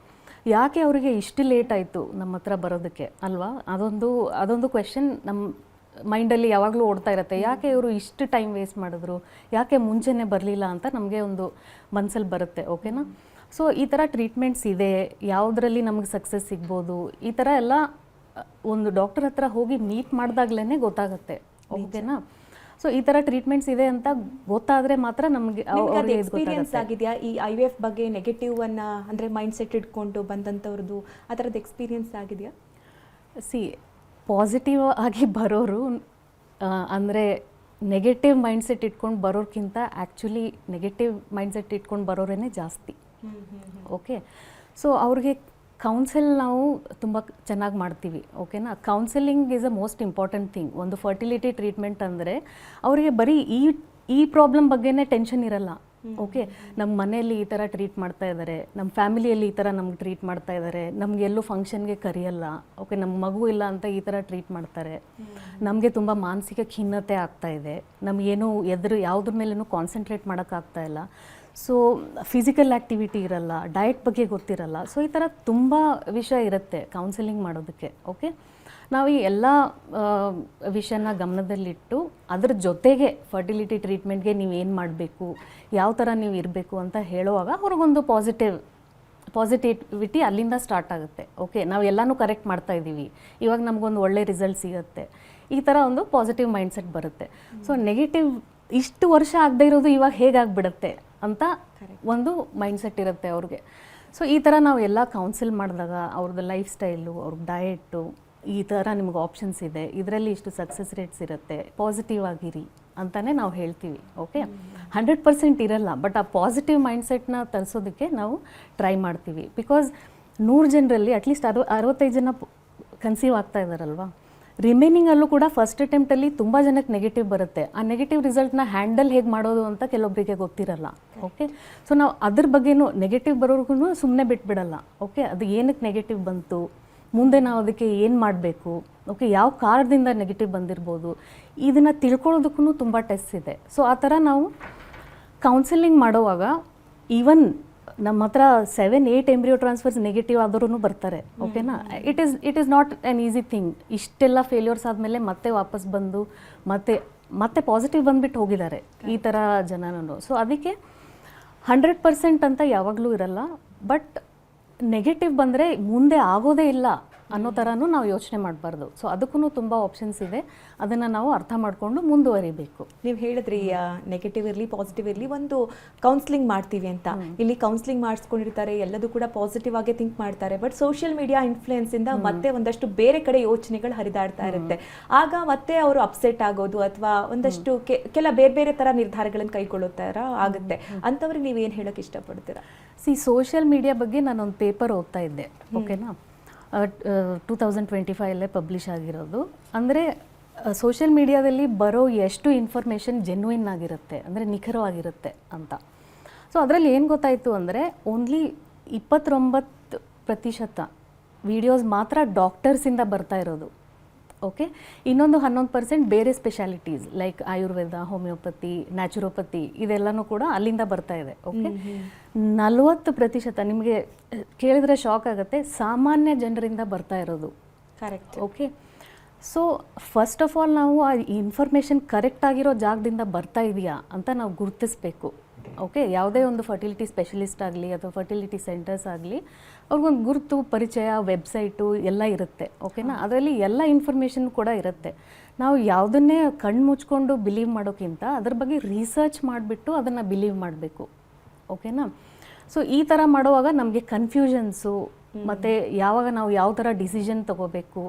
ಯಾಕೆ ಅವರಿಗೆ ಇಷ್ಟು ಲೇಟ್ ಆಯಿತು ನಮ್ಮ ಹತ್ರ ಬರೋದಕ್ಕೆ ಅಲ್ವಾ? ಅದೊಂದು ಕ್ವೆಶನ್ ನಮ್ಮ ಮೈಂಡಲ್ಲಿ ಯಾವಾಗಲೂ ಓಡ್ತಾ ಇರುತ್ತೆ. ಯಾಕೆ ಇವರು ಇಷ್ಟು ಟೈಮ್ ವೇಸ್ಟ್ ಮಾಡಿದ್ರು, ಯಾಕೆ ಮುಂಚೆನೇ ಬರಲಿಲ್ಲ ಅಂತ ನಮಗೆ ಒಂದು ಮನಸ್ಸಲ್ಲಿ ಬರುತ್ತೆ, ಓಕೆನಾ. ಸೊ ಈ ಥರ ಟ್ರೀಟ್ಮೆಂಟ್ಸ್ ಇದೆ, ಯಾವುದರಲ್ಲಿ ನಮಗೆ ಸಕ್ಸಸ್ ಸಿಗ್ಬೋದು, ಈ ಥರ ಎಲ್ಲ ಒಂದು ಡಾಕ್ಟರ್ ಹತ್ರ ಹೋಗಿ ಮೀಟ್ ಮಾಡಿದಾಗ್ಲೇ ಗೊತ್ತಾಗುತ್ತೆ, ಓಕೆನಾ. ಸೊ ಈ ಥರ ಟ್ರೀಟ್ಮೆಂಟ್ಸ್ ಇದೆ ಅಂತ ಗೊತ್ತಾದರೆ ಮಾತ್ರ ನಮಗೆ ಎಕ್ಸ್ಪೀರಿಯನ್ಸ್ ಆಗಿದೆಯಾ ಈ IVF ಬಗ್ಗೆ? ನೆಗೆಟಿವ್ ಅಂದರೆ ಮೈಂಡ್ ಸೆಟ್ ಇಟ್ಕೊಂಡು ಬಂದಂಥವ್ರದ್ದು ಆ ಥರದ್ದು ಎಕ್ಸ್ಪೀರಿಯನ್ಸ್ ಆಗಿದೆಯಾ? ಸಿ ಪಾಸಿಟಿವ್ ಆಗಿ ಬರೋರು ಅಂದರೆ ನೆಗೆಟಿವ್ ಮೈಂಡ್ ಸೆಟ್ ಇಟ್ಕೊಂಡು ಬರೋರ್ಕಿಂತ ಆ್ಯಕ್ಚುಲಿ ನೆಗೆಟಿವ್ ಮೈಂಡ್ ಸೆಟ್ ಇಟ್ಕೊಂಡು ಬರೋರೇ ಜಾಸ್ತಿ, ಓಕೆ. ಸೊ ಅವ್ರಿಗೆ ಕೌನ್ಸಿಲ್ ನಾವು ತುಂಬ ಚೆನ್ನಾಗಿ ಮಾಡ್ತೀವಿ, ಓಕೆನಾ. Counselling is a most important thing. ಒಂದು ಫರ್ಟಿಲಿಟಿ ಟ್ರೀಟ್ಮೆಂಟ್ ಅಂದರೆ ಅವರಿಗೆ ಬರೀ ಈ ಪ್ರಾಬ್ಲಮ್ ಬಗ್ಗೆನೇ ಟೆನ್ಷನ್ ಇರಲ್ಲ, ಓಕೆ. ನಮ್ಮ ಮನೆಯಲ್ಲಿ ಈ ಥರ ಟ್ರೀಟ್ ಮಾಡ್ತಾ ಇದ್ದಾರೆ, ನಮ್ಮ ಫ್ಯಾಮಿಲಿಯಲ್ಲಿ ಈ ಥರ ನಮ್ಗೆ ಟ್ರೀಟ್ ಮಾಡ್ತಾ ಇದ್ದಾರೆ, ನಮಗೆಲ್ಲೂ ಫಂಕ್ಷನ್ಗೆ ಕರೆಯಲ್ಲ, ಓಕೆ, ನಮ್ಮ ಮಗು ಇಲ್ಲ ಅಂತ ಈ ಥರ ಟ್ರೀಟ್ ಮಾಡ್ತಾರೆ, ನಮಗೆ ತುಂಬ ಮಾನಸಿಕ ಖಿನ್ನತೆ ಆಗ್ತಾ ಇದೆ, ನಮಗೇನು ಯಾವುದ್ರ ಮೇಲೂ ಕಾನ್ಸಂಟ್ರೇಟ್ ಮಾಡೋಕ್ಕಾಗ್ತಾ ಇಲ್ಲ, ಸೊ ಫಿಸಿಕಲ್ ಆ್ಯಕ್ಟಿವಿಟಿ ಇರಲ್ಲ, ಡಯಟ್ ಬಗ್ಗೆ ಗೊತ್ತಿರಲ್ಲ. ಸೊ ಈ ಥರ ತುಂಬ ವಿಷಯ ಇರುತ್ತೆ ಕೌನ್ಸಿಲಿಂಗ್ ಮಾಡೋದಕ್ಕೆ, ಓಕೆ. ನಾವು ಈ ಎಲ್ಲ ವಿಷಯನ ಗಮನದಲ್ಲಿಟ್ಟು ಅದ್ರ ಜೊತೆಗೆ ಫರ್ಟಿಲಿಟಿ ಟ್ರೀಟ್ಮೆಂಟ್ಗೆ ನೀವು ಏನು ಮಾಡಬೇಕು, ಯಾವ ಥರ ನೀವು ಇರಬೇಕು ಅಂತ ಹೇಳುವಾಗ ಅವ್ರಿಗೊಂದು ಪಾಸಿಟಿವಿಟಿ ಅಲ್ಲಿಂದ ಸ್ಟಾರ್ಟ್ ಆಗುತ್ತೆ, ಓಕೆ. ನಾವು ಎಲ್ಲನೂ ಕರೆಕ್ಟ್ ಮಾಡ್ತಾ ಇದ್ದೀವಿ, ಇವಾಗ ನಮಗೊಂದು ಒಳ್ಳೆ ರಿಸಲ್ಟ್ ಸಿಗುತ್ತೆ, ಈ ಥರ ಒಂದು ಪಾಸಿಟಿವ್ ಮೈಂಡ್ಸೆಟ್ ಬರುತ್ತೆ. ಸೊ ನೆಗೆಟಿವ್ ಇಷ್ಟು ವರ್ಷ ಆಗದೆ ಇರೋದು ಇವಾಗ ಹೇಗಾಗ್ಬಿಡುತ್ತೆ ಅಂತ ಒಂದು ಮೈಂಡ್ಸೆಟ್ ಇರುತ್ತೆ ಅವ್ರಿಗೆ. ಸೊ ಈ ಥರ ನಾವು ಎಲ್ಲ ಕೌನ್ಸಿಲ್ ಮಾಡಿದಾಗ ಅವ್ರದ್ದು ಲೈಫ್ ಸ್ಟೈಲು, ಅವ್ರದ್ದು ಡಯೆಟ್ಟು, ಈ ಥರ ನಿಮ್ಗೆ ಆಪ್ಷನ್ಸ್ ಇದೆ, ಇದರಲ್ಲಿ ಇಷ್ಟು ಸಕ್ಸಸ್ ರೇಟ್ಸ್ ಇರುತ್ತೆ, ಪಾಸಿಟಿವ್ ಆಗಿರಿ ಅಂತಲೇ ನಾವು ಹೇಳ್ತೀವಿ, ಓಕೆ. 100% ಇರಲ್ಲ, ಬಟ್ ಆ ಪಾಸಿಟಿವ್ ಮೈಂಡ್ಸೆಟ್ನ ತರಿಸೋದಕ್ಕೆ ನಾವು ಟ್ರೈ ಮಾಡ್ತೀವಿ. ಬಿಕಾಸ್ 100 ಜನರಲ್ಲಿ ಅಟ್ಲೀಸ್ಟ್ 65 ಜನ ಕನ್ಸೀವ್ ಆಗ್ತಾ ಇದ್ದಾರಲ್ವಾ, ರಿಮೈನಿಂಗಲ್ಲೂ ಕೂಡ ಫಸ್ಟ್ ಅಟೆಂಪ್ಟಲ್ಲಿ ತುಂಬ ಜನಕ್ಕೆ ನೆಗೆಟಿವ್ ಬರುತ್ತೆ. ಆ ನೆಗೆಟಿವ್ ರಿಸಲ್ಟ್ನ ಹ್ಯಾಂಡಲ್ ಹೇಗೆ ಮಾಡೋದು ಅಂತ ಕೆಲವೊಬ್ಬರಿಗೆ ಗೊತ್ತಿರಲ್ಲ, ಓಕೆ. ಸೊ ನಾವು ಅದ್ರ ಬಗ್ಗೆನೂ ನೆಗೆಟಿವ್ ಬರೋರ್ಗು ಸುಮ್ಮನೆ ಬಿಟ್ಬಿಡಲ್ಲ, ಓಕೆ. ಅದು ಏನಕ್ಕೆ ನೆಗೆಟಿವ್ ಬಂತು, ಮುಂದೆ ನಾವು ಅದಕ್ಕೆ ಏನು ಮಾಡಬೇಕು, ಓಕೆ, ಯಾವ ಕಾರಣದಿಂದ ನೆಗೆಟಿವ್ ಬಂದಿರ್ಬೋದು, ಇದನ್ನು ತಿಳ್ಕೊಳ್ಳೋದಕ್ಕೂ ತುಂಬ ಟೆಸ್ಟ್ ಇದೆ. ಸೊ ಆ ಥರ ನಾವು ಕೌನ್ಸಿಲಿಂಗ್ ಮಾಡೋವಾಗ ಈವನ್ ನಮ್ಮ ಹತ್ರ 7-8 ಎಂಬ್ರಿಯೋ ಟ್ರಾನ್ಸ್ಫರ್ಸ್ ನೆಗೆಟಿವ್ ಆದವರು ಬರ್ತಾರೆ, ಓಕೆನಾ. It is not an easy thing. ಇಷ್ಟೆಲ್ಲ ಫೇಲ್ಯೂರ್ಸ್ ಆದಮೇಲೆ ಮತ್ತೆ ವಾಪಸ್ ಬಂದು ಮತ್ತೆ ಪಾಸಿಟಿವ್ ಬಂದುಬಿಟ್ಟು ಹೋಗಿದ್ದಾರೆ ಈ ಥರ ಜನನೂ. ಸೊ ಅದಕ್ಕೆ 100% ಅಂತ ಯಾವಾಗಲೂ ಇರಲ್ಲ, ಬಟ್ ನೆಗೆಟಿವ್ ಬಂದರೆ ಮುಂದೆ ಆಗೋದೇ ಇಲ್ಲ ಅನ್ನೋ ಥರನೂ ನಾವು ಯೋಚನೆ ಮಾಡಬಾರ್ದು. ಸೊ ಅದಕ್ಕೂ ತುಂಬ ಆಪ್ಷನ್ಸ್ ಇದೆ, ಅದನ್ನು ನಾವು ಅರ್ಥ ಮಾಡಿಕೊಂಡು ಮುಂದುವರಿಬೇಕು. ನೀವು ಹೇಳಿದ್ರಿ ನೆಗೆಟಿವ್ ಇರಲಿ ಪಾಸಿಟಿವ್ ಇರಲಿ ಒಂದು ಕೌನ್ಸಿಲಿಂಗ್ ಮಾಡ್ತೀವಿ ಅಂತ. ಇಲ್ಲಿ ಕೌನ್ಸಿಲಿಂಗ್ ಮಾಡಿಸ್ಕೊಂಡಿರ್ತಾರೆ, ಎಲ್ಲದೂ ಕೂಡ ಪಾಸಿಟಿವ್ ಆಗೇ ಥಿಂಕ್ ಮಾಡ್ತಾರೆ, ಬಟ್ ಸೋಷಿಯಲ್ ಮೀಡಿಯಾ ಇನ್ಫ್ಲುಯೆನ್ಸಿಂದ ಮತ್ತೆ ಒಂದಷ್ಟು ಬೇರೆ ಕಡೆ ಯೋಚನೆಗಳು ಹರಿದಾಡ್ತಾ ಇರುತ್ತೆ. ಆಗ ಮತ್ತೆ ಅವರು ಅಪ್ಸೆಟ್ ಆಗೋದು ಅಥವಾ ಒಂದಷ್ಟು ಕೆಲ ಬೇರೆ ಬೇರೆ ಥರ ನಿರ್ಧಾರಗಳನ್ನು ಕೈಗೊಳ್ಳೋ ಥರ ಆಗುತ್ತೆ. ಅಂಥವ್ರಿಗೆ ನೀವೇನು ಹೇಳೋಕ್ಕೆ ಇಷ್ಟಪಡ್ತೀರಾ? ಸೋಷಿಯಲ್ ಮೀಡಿಯಾ ಬಗ್ಗೆ ನಾನೊಂದು ಪೇಪರ್ ಓದ್ತಾ ಇದ್ದೆ, ಓಕೆನಾ. 2025 ಪಬ್ಲಿಷ್ ಆಗಿರೋದು. ಅಂದರೆ ಸೋಷಿಯಲ್ ಮೀಡಿಯಾದಲ್ಲಿ ಬರೋ ಎಷ್ಟು ಇನ್ಫಾರ್ಮೇಷನ್ ಜೆನ್ಯೂನ್ ಆಗಿರುತ್ತೆ, ಅಂದರೆ ನಿಖರವಾಗಿರುತ್ತೆ ಅಂತ. ಸೊ ಅದರಲ್ಲಿ ಏನು ಗೊತ್ತಾಯಿತು ಅಂದರೆ ಓನ್ಲಿ 29% ವೀಡಿಯೋಸ್ ಮಾತ್ರ ಡಾಕ್ಟರ್ಸಿಂದ ಬರ್ತಾ ಇರೋದು, ಓಕೆ. ಇನ್ನೊಂದು 11% ಬೇರೆ specialities like Ayurveda, homeopathy, naturopathy ಇದೆಲ್ಲನೂ ಕೂಡ ಅಲ್ಲಿಂದ ಬರ್ತಾ ಇದೆ, ಓಕೆ. 40% ನಿಮಗೆ ಕೇಳಿದ್ರೆ ಶಾಕ್ ಆಗುತ್ತೆ, ಸಾಮಾನ್ಯ ಜನರಿಂದ ಬರ್ತಾ ಇರೋದು, correct, okay. So first of all ನಾವು ಆ ಇನ್ಫಾರ್ಮೇಷನ್ ಕರೆಕ್ಟ್ ಆಗಿರೋ ಜಾಗದಿಂದ ಬರ್ತಾ ಇದೆಯಾ ಅಂತ ನಾವು ಗುರುತಿಸ್ಬೇಕು, ಓಕೆ. ಯಾವುದೇ ಒಂದು ಫರ್ಟಿಲಿಟಿ ಸ್ಪೆಷಲಿಸ್ಟ್ ಆಗಲಿ ಅಥವಾ ಫರ್ಟಿಲಿಟಿ ಸೆಂಟರ್ಸ್ ಆಗಲಿ ಅವ್ರಿಗೊಂದು ಗುರುತು, ಪರಿಚಯ, ವೆಬ್ಸೈಟು ಎಲ್ಲ ಇರುತ್ತೆ, ಓಕೆನಾ. ಅದರಲ್ಲಿ ಎಲ್ಲ ಇನ್ಫಾರ್ಮೇಷನ್ ಕೂಡ ಇರುತ್ತೆ. ನಾವು ಯಾವುದನ್ನೇ ಕಣ್ಣು ಮುಚ್ಕೊಂಡು ಬಿಲೀವ್ ಮಾಡೋಕ್ಕಿಂತ ಅದ್ರ ಬಗ್ಗೆ ರಿಸರ್ಚ್ ಮಾಡಿಬಿಟ್ಟು ಅದನ್ನು ಬಿಲೀವ್ ಮಾಡಬೇಕು, ಓಕೆನಾ. ಸೊ ಈ ಥರ ಮಾಡುವಾಗ ನಮಗೆ ಕನ್ಫ್ಯೂಷನ್ಸು ಮತ್ತು ಯಾವಾಗ ನಾವು ಯಾವ ಥರ ಡಿಸಿಷನ್ ತೊಗೋಬೇಕು,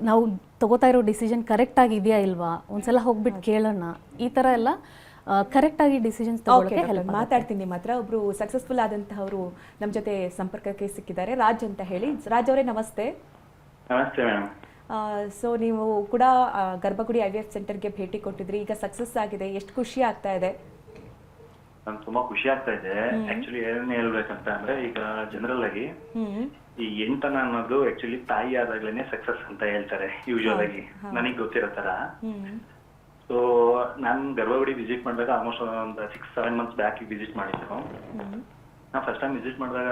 ನಾವು ತೊಗೋತಾ ಇರೋ ಡಿಸಿಷನ್ ಕರೆಕ್ಟಾಗಿದೆಯಾ ಇಲ್ವಾ, ಒಂದ್ಸಲ ಹೋಗ್ಬಿಟ್ಟು ಕೇಳೋಣ, ಈ ಥರ ಎಲ್ಲ ಕರೆಕ್ಟಾಗಿ ಡಿಸಿಷನ್ಸ್ ಓಕೆ ತಗೊಳ್ಳೋಕ್ಕೆ ಹೆಲ್ಪ್ ಮಾತಾಡ್ತೀನಿ ನಿಮ್ಮ ಹತ್ರ. ಒಬ್ರು ಸಕ್ಸಸ್ಫುಲ್ ಆದಂತಹವರು ನಮ್ಮ ಜೊತೆ ಸಂಪರ್ಕಕ್ಕೆ ಸಿಕ್ಕಿದ್ದಾರೆ, ರಾಜ್ ಅಂತ ಹೇಳಿ. ರಾಜ್ ಅವರೇ ನಮಸ್ತೆ. ನಮಸ್ತೆ ಮೇಡಮ್. ಸೊ ನೀವು ಕೂಡ ಗರ್ಭಗುಡಿ IVF ಸೆಂಟರ್ಗೆ ಭೇಟಿ ಕೊಟ್ಟಿದ್ರಿ, ಈಗ ಸಕ್ಸಸ್ ಆಗಿದೆ, ಎಷ್ಟು ಖುಷಿ ಆಗ್ತಾ ಇದೆ? ನನ್ಗೆ ತುಂಬಾ ಖುಷಿ ಆಗ್ತಾ ಇದೆ. ಆಕ್ಚುಲಿ ಏನ್ ಹೇಳ್ಬೇಕಂತ ಅಂದ್ರೆ, ಈಗ ಜನರಲ್ ಆಗಿ ಈ ಎಂಟನ ಅನ್ನೋದು ಆಕ್ಚುಲಿ ತಾಯಿ ಆದಾಗ್ಲೇನೆ ಸಕ್ಸಸ್ ಅಂತ ಹೇಳ್ತಾರೆ ಯೂಶುವಲ್ ಆಗಿ, ನನಗ್ ಗೊತ್ತಿರೋ ತರ. ಸೊ ನಾನ್ ಗರ್ಭಗುಡಿ ವಿಸಿಟ್ ಮಾಡಿದಾಗ ಆಲ್ಮೋಸ್ಟ್ ಒಂದು 6-7 months ಬ್ಯಾಕ್ ವಿಸಿಟ್ ಮಾಡಿದ್ರು. ನಾ ಫಸ್ಟ್ ಟೈಮ್ ವಿಸಿಟ್ ಮಾಡಿದಾಗ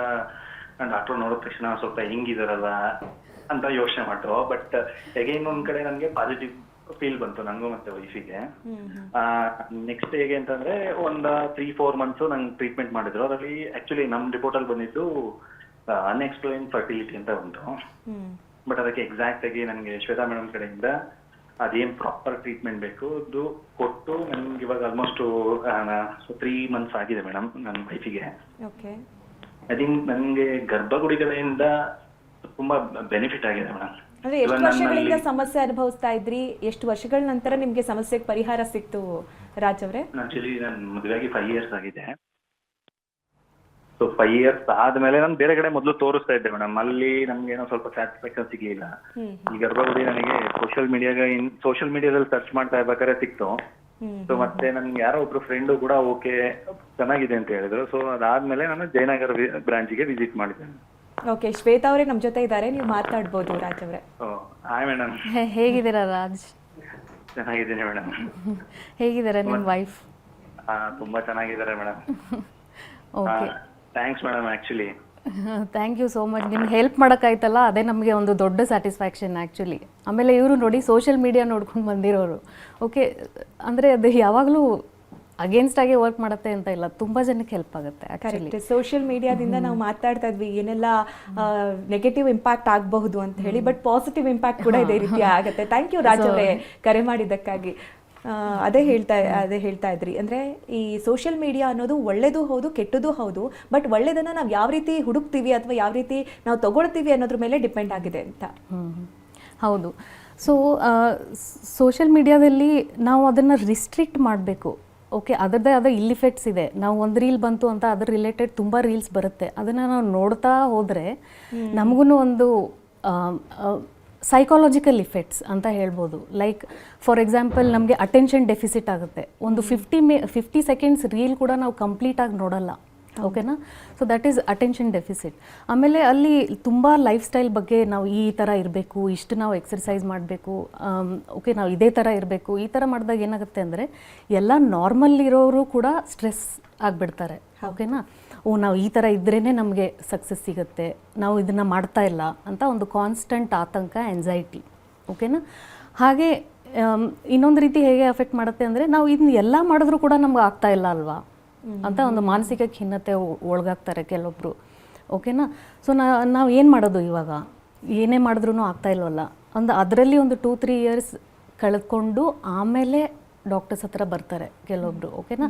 ಡಾಕ್ಟರ್ ನೋಡಿದ ತಕ್ಷಣ ಸ್ವಲ್ಪ ಹೆಂಗಿದಾರಲ್ಲ ಅಂತ ಯೋಚನೆ ಮಾಡ್ರು. ಬಟ್ ಅಗೈನ್ ಒಂದ್ ಕಡೆ ನನ್ಗೆ ಪಾಸಿಟಿವ್ ಫೀಲ್ ಬಂತು, ನಂಗೂ ಮತ್ತೆ ವೈಫಿಗೆ. ನೆಕ್ಸ್ಟ್ ಹೇಗೆ ಅಂತಂದ್ರೆ ಒಂದು 3-4 months ನಂಗೆ ಟ್ರೀಟ್ಮೆಂಟ್ ಮಾಡಿದ್ರು. ಅದರಲ್ಲಿ ಆಕ್ಚುಲಿ ನಮ್ ರಿಪೋರ್ಟ್ ಅಲ್ಲಿ ಬಂದಿದ್ದು ಅನ್ಎಕ್ಸ್ಪ್ಲೈನ್ ಫರ್ಟಿಲಿಟಿ ಅಂತ ಬಂತು. ಬಟ್ ಅದಕ್ಕೆ ಎಕ್ಸಾಕ್ಟ್ ಆಗಿ ನನಗೆ ಶ್ವೇತಾ ಮೇಡಮ್ ಕಡೆಯಿಂದ ಅದೇನ್ ಪ್ರಾಪರ್ ಟ್ರೀಟ್ಮೆಂಟ್ ಬೇಕು ಅದು ಕೊಟ್ಟು ನನ್ಗೆ ಇವಾಗ ಆಲ್ಮೋಸ್ಟ್ 3 months ಆಗಿದೆ ಮೇಡಮ್ ನನ್ನ ವೈಫಿಗೆ. ಐ ಥಿಂಕ್ ನನ್ಗೆ ಗರ್ಭಗುಡಿ ಕಡೆಯಿಂದ ತುಂಬಾ ಬೆನಿಫಿಟ್ ಆಗಿದೆ ಮೇಡಮ್. ಅಂದ್ರೆ ಎಷ್ಟು ವರ್ಷಗಳಿಂದ ಸಮಸ್ಯೆ ಅನುಭವಿಸ್ತಾ ಇದ್ರಿ? ಎಷ್ಟು ವರ್ಷಗಳ ನಂತರ ನಿಮ್ಗೆ ಸಮಸ್ಯೆಗೆ ಪರಿಹಾರ ಸಿಕ್ತು ರಾಜ್ ಅವರೇ? ಆಕ್ಚುಲಿ ನನ್ ಮದುವೆಯಾಗಿ 5 years ಆಗಿದೆ. ಸೊ 5 years ಆದ್ಮೇಲೆ ನಾನು ಬೇರೆ ಕಡೆ ಮೊದಲು ತೋರಿಸ್ತಾ ಇದ್ದೆ ಮೇಡಮ್, ಅಲ್ಲಿ ನಮ್ಗೆ ಏನೋ ಸ್ವಲ್ಪ ಸ್ಯಾಟಿಸ್ಫ್ಯಾಕ್ಷನ್ ಸಿಗ್ಲಿಲ್ಲ. ಈ ಗರ್ಭಗುಡಿ ನನಗೆ ಸೋಷಿಯಲ್ ಮೀಡಿಯಾದಲ್ಲಿ ಸರ್ಚ್ ಮಾಡ್ತಾ ಇರ್ಬೇಕಾದ್ರೆ ಸಿಕ್ತು. ಸೊ ಮತ್ತೆ ನನ್ಗೆ ಯಾರೋ ಒಬ್ರು ಫ್ರೆಂಡು ಕೂಡ ಓಕೆ ಚೆನ್ನಾಗಿದೆ ಅಂತ ಹೇಳಿದ್ರು. ಸೊ ಅದಾದ್ಮೇಲೆ ನಾನು ಜಯನಗರ ಬ್ರಾಂಚಿಗೆ ವಿಸಿಟ್ ಮಾಡಿದ್ದೆ. ಓಕೆ, ಶ್ವೇತಾ ಅವರೇ ನಮ್ಮ ಜೊತೆ ಇದ್ದಾರೆ, ನೀವು ಮಾತಾಡ್ಬೋದು ರಾಜ್ ಅವರೇ. Hi madam. ಹೇಗಿದ್ದೀರಾ ರಾಜ್? ಚೆನ್ನಾಗಿದ್ದೀನಿ ಮೇಡಮ್. ಹೇಗಿದ್ದಾರೆ ನಿಮ್ಮ ವೈಫ್? ತುಂಬಾ ಚೆನ್ನಾಗಿದ್ದಾರೆ madam. Okay, thanks madam. Actually thank you so much. ನಿಮ್ಗೆ ಹೆಲ್ಪ್ ಮಾಡೋಕ್ಕಾಯ್ತಲ್ಲ, ಅದೇ ನಮಗೆ ಒಂದು ದೊಡ್ಡ ಸ್ಯಾಟಿಸ್ಫ್ಯಾಕ್ಷನ್ ಆ್ಯಕ್ಚುಲಿ. ಆಮೇಲೆ ಇವರು ನೋಡಿ ಸೋಷಿಯಲ್ ಮೀಡಿಯಾ ನೋಡ್ಕೊಂಡು ಬಂದಿರೋರು. ಓಕೆ, ಅಂದರೆ ಅದು ಯಾವಾಗಲೂ ಅಗೇನ್ಸ್ಟ್ ಆಗಿ ವರ್ಕ್ ಮಾಡುತ್ತೆ ಅಂತ ಇಲ್ಲ, ತುಂಬ ಜನಕ್ಕೆ ಹೆಲ್ಪ್ ಆಗುತ್ತೆ ಆ್ಯಕ್ಚುಲಿ. ಸೋಷಿಯಲ್ ಮೀಡಿಯಾದಿಂದ ನಾವು ಮಾತಾಡ್ತಾ ಇದ್ವಿ ಏನೆಲ್ಲ ನೆಗೆಟಿವ್ ಇಂಪ್ಯಾಕ್ಟ್ ಆಗಬಹುದು ಅಂತ ಹೇಳಿ, ಬಟ್ ಪಾಸಿಟಿವ್ ಇಂಪ್ಯಾಕ್ಟ್ ಕೂಡ ಇದೇ ರೀತಿ ಆಗುತ್ತೆ. ಥ್ಯಾಂಕ್ ಯು ರಾಜ್ ಅವರೇ ಕರೆ ಮಾಡಿದ್ದಕ್ಕಾಗಿ. ಅದೇ ಹೇಳ್ತಾ ಇದ್ರಿ, ಅಂದರೆ ಈ ಸೋಷಿಯಲ್ ಮೀಡಿಯಾ ಅನ್ನೋದು ಒಳ್ಳೇದು ಹೌದು ಕೆಟ್ಟದ್ದು ಹೌದು, ಬಟ್ ಒಳ್ಳೇದನ್ನು ನಾವು ಯಾವ ರೀತಿ ಹುಡುಕ್ತೀವಿ ಅಥವಾ ಯಾವ ರೀತಿ ನಾವು ತಗೊಳ್ತೀವಿ ಅನ್ನೋದ್ರ ಮೇಲೆ ಡಿಪೆಂಡ್ ಆಗಿದೆ ಅಂತ. ಹೌದು. ಸೊ ಸೋಷಿಯಲ್ ಮೀಡಿಯಾದಲ್ಲಿ ನಾವು ಅದನ್ನು ರಿಸ್ಟ್ರಿಕ್ಟ್ ಮಾಡಬೇಕು. ಓಕೆ, ಅದರದ್ದೇ ಆದ ಇಲ್ ಇಫೆಕ್ಟ್ಸ್ ಇದೆ. ನಾವು ಒಂದು ರೀಲ್ ಬಂತು ಅಂತ ಅದ್ರ ರಿಲೇಟೆಡ್ ತುಂಬ ರೀಲ್ಸ್ ಬರುತ್ತೆ, ಅದನ್ನು ನಾವು ನೋಡ್ತಾ ಹೋದರೆ ನಮಗೂ ಒಂದು ಸೈಕಾಲಜಿಕಲ್ ಇಫೆಕ್ಟ್ಸ್ ಅಂತ ಹೇಳ್ಬೋದು. ಲೈಕ್ ಫಾರ್ ಎಕ್ಸಾಂಪಲ್ ನಮಗೆ ಅಟೆನ್ಷನ್ ಡೆಫಿಸಿಟ್ ಆಗುತ್ತೆ. ಒಂದು 50 seconds ರೀಲ್ ಕೂಡ ನಾವು ಕಂಪ್ಲೀಟಾಗಿ ನೋಡಲ್ಲ. ಓಕೆನಾ? So that is attention deficit. ಆಮೇಲೆ ಅಲ್ಲಿ ತುಂಬ ಲೈಫ್ ಸ್ಟೈಲ್ ಬಗ್ಗೆ ನಾವು ಈ ಥರ ಇರಬೇಕು, ಇಷ್ಟು ನಾವು ಎಕ್ಸರ್ಸೈಸ್ ಮಾಡಬೇಕು, ಓಕೆ ನಾವು ಇದೇ ಥರ ಇರಬೇಕು, ಈ ಥರ ಮಾಡಿದಾಗ ಏನಾಗುತ್ತೆ ಅಂದರೆ ಎಲ್ಲ ನಾರ್ಮಲ್ ಇರೋರು ಕೂಡ ಸ್ಟ್ರೆಸ್ ಆಗಿಬಿಡ್ತಾರೆ. ಓಕೆನಾ? ನಾವು ಈ ಥರ ಇದ್ರೇ ನಮಗೆ ಸಕ್ಸಸ್ ಸಿಗುತ್ತೆ, ನಾವು ಇದನ್ನು ಮಾಡ್ತಾ ಇಲ್ಲ ಅಂತ ಒಂದು ಕಾನ್ಸ್ಟೆಂಟ್ ಆತಂಕ, ಆ್ಯಂಸೈಟಿ. ಓಕೆನಾ? ಹಾಗೆ ಇನ್ನೊಂದು ರೀತಿ ಹೇಗೆ ಅಫೆಕ್ಟ್ ಮಾಡುತ್ತೆ ಅಂದರೆ, ನಾವು ಇದನ್ನ ಎಲ್ಲ ಮಾಡಿದ್ರೂ ಕೂಡ ನಮ್ಗೆ ಆಗ್ತಾ ಇಲ್ಲ ಅಲ್ವಾ ಅಂತ ಒಂದು ಮಾನಸಿಕ ಖಿನ್ನತೆ ಒಳಗಾಗ್ತಾರೆ ಕೆಲವೊಬ್ಬರು. ಓಕೆನಾ? ಸೊ ನಾವು ಏನು ಮಾಡೋದು ಇವಾಗ? ಏನೇ ಮಾಡಿದ್ರೂ ಆಗ್ತಾ ಇಲ್ವಲ್ಲ ಅದರಲ್ಲಿ ಒಂದು 2-3 years ಕಳೆದುಕೊಂಡು ಆಮೇಲೆ ಡಾಕ್ಟರ್ಸ್ ಹತ್ರ ಬರ್ತಾರೆ ಕೆಲವೊಬ್ಬರು. ಓಕೆನಾ?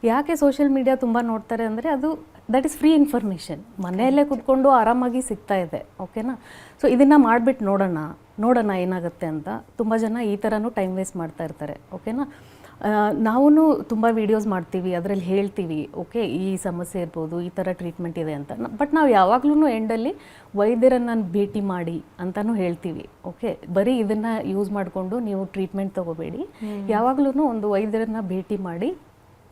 ಯಾಕೆ ಸೋಷಿಯಲ್ ಮೀಡಿಯಾ ತುಂಬ ನೋಡ್ತಾರೆ ಅಂದರೆ, ಅದು ದಟ್ ಈಸ್ ಫ್ರೀ ಇನ್ಫಾರ್ಮೇಷನ್, ಮನೆಯಲ್ಲೇ ಕೂತ್ಕೊಂಡು ಆರಾಮಾಗಿ ಸಿಗ್ತಾ ಇದೆ. ಓಕೆನಾ? ಸೊ ಇದನ್ನು ಮಾಡಿಬಿಟ್ಟು ನೋಡೋಣ ಏನಾಗುತ್ತೆ ಅಂತ ತುಂಬ ಜನ ಈ ಥರನೂ ಟೈಮ್ ವೇಸ್ಟ್ ಮಾಡ್ತಾ ಇರ್ತಾರೆ. ಓಕೆನಾ? ನಾವು ತುಂಬ ವೀಡಿಯೋಸ್ ಮಾಡ್ತೀವಿ, ಅದರಲ್ಲಿ ಹೇಳ್ತೀವಿ ಓಕೆ ಈ ಸಮಸ್ಯೆ ಇರ್ಬೋದು, ಈ ಥರ ಟ್ರೀಟ್ಮೆಂಟ್ ಇದೆ ಅಂತ. ಬಟ್ ನಾವು ಯಾವಾಗಲೂ ಎಂಡಲ್ಲಿ ವೈದ್ಯರನ್ನು ಭೇಟಿ ಮಾಡಿ ಅಂತಲೂ ಹೇಳ್ತೀವಿ. ಓಕೆ, ಬರೀ ಇದನ್ನು ಯೂಸ್ ಮಾಡಿಕೊಂಡು ನೀವು ಟ್ರೀಟ್ಮೆಂಟ್ ತೊಗೋಬೇಡಿ, ಯಾವಾಗಲೂ ಒಂದು ವೈದ್ಯರನ್ನು ಭೇಟಿ ಮಾಡಿ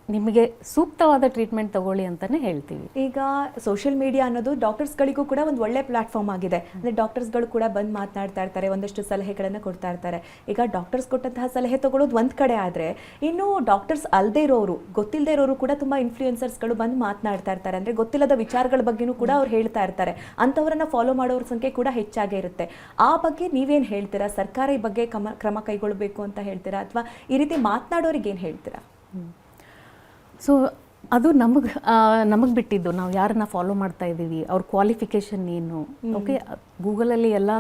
ನಿಮಗೆ ಸೂಕ್ತವಾದ ಟ್ರೀಟ್ಮೆಂಟ್ ತಗೊಳ್ಳಿ ಅಂತಲೇ ಹೇಳ್ತೀವಿ. ಈಗ ಸೋಷಿಯಲ್ ಮೀಡಿಯಾ ಅನ್ನೋದು ಡಾಕ್ಟರ್ಸ್ಗಳಿಗೂ ಕೂಡ ಒಂದು ಒಳ್ಳೆ ಪ್ಲಾಟ್ಫಾರ್ಮ್ ಆಗಿದೆ. ಅಂದರೆ ಡಾಕ್ಟರ್ಸ್ಗಳು ಕೂಡ ಬಂದು ಮಾತನಾಡ್ತಾ ಇರ್ತಾರೆ, ಒಂದಷ್ಟು ಸಲಹೆಗಳನ್ನು ಕೊಡ್ತಾ ಇರ್ತಾರೆ. ಈಗ ಡಾಕ್ಟರ್ಸ್ ಕೊಟ್ಟಂತಹ ಸಲಹೆ ತಗೊಳ್ಳೋದು ಒಂದು ಕಡೆ ಆದರೆ, ಇನ್ನು ಡಾಕ್ಟರ್ಸ್ ಅಲ್ಲದೆ ಇರೋರು, ಗೊತ್ತಿಲ್ಲದೆ ಇರೋರು ಕೂಡ ತುಂಬ ಇನ್ಫ್ಲೂಯೆನ್ಸರ್ಸ್ಗಳು ಬಂದು ಮಾತನಾಡ್ತಾ ಇರ್ತಾರೆ. ಅಂದರೆ ಗೊತ್ತಿಲ್ಲದ ವಿಚಾರಗಳ ಬಗ್ಗೆನೂ ಕೂಡ ಅವ್ರು ಹೇಳ್ತಾ ಇರ್ತಾರೆ. ಅಂಥವರನ್ನು ಫಾಲೋ ಮಾಡೋರ ಸಂಖ್ಯೆ ಕೂಡ ಹೆಚ್ಚಾಗೇ ಇರುತ್ತೆ. ಆ ಬಗ್ಗೆ ನೀವೇನು ಹೇಳ್ತೀರಾ? ಸರ್ಕಾರ ಈ ಬಗ್ಗೆ ಕ್ರಮ ಕೈಗೊಳ್ಳಬೇಕು ಅಂತ ಹೇಳ್ತೀರಾ, ಅಥವಾ ಈ ರೀತಿ ಮಾತನಾಡೋರಿಗೆ ಏನು ಹೇಳ್ತೀರಾ? ಸೊ ಅದು ನಮಗೆ ಬಿಟ್ಟಿದ್ದು, ನಾವು ಯಾರನ್ನ ಫಾಲೋ ಮಾಡ್ತಾ ಇದ್ದೀವಿ, ಅವ್ರ ಕ್ವಾಲಿಫಿಕೇಷನ್ ಏನು. ಓಕೆ, ಗೂಗಲಲ್ಲಿ ಎಲ್ಲ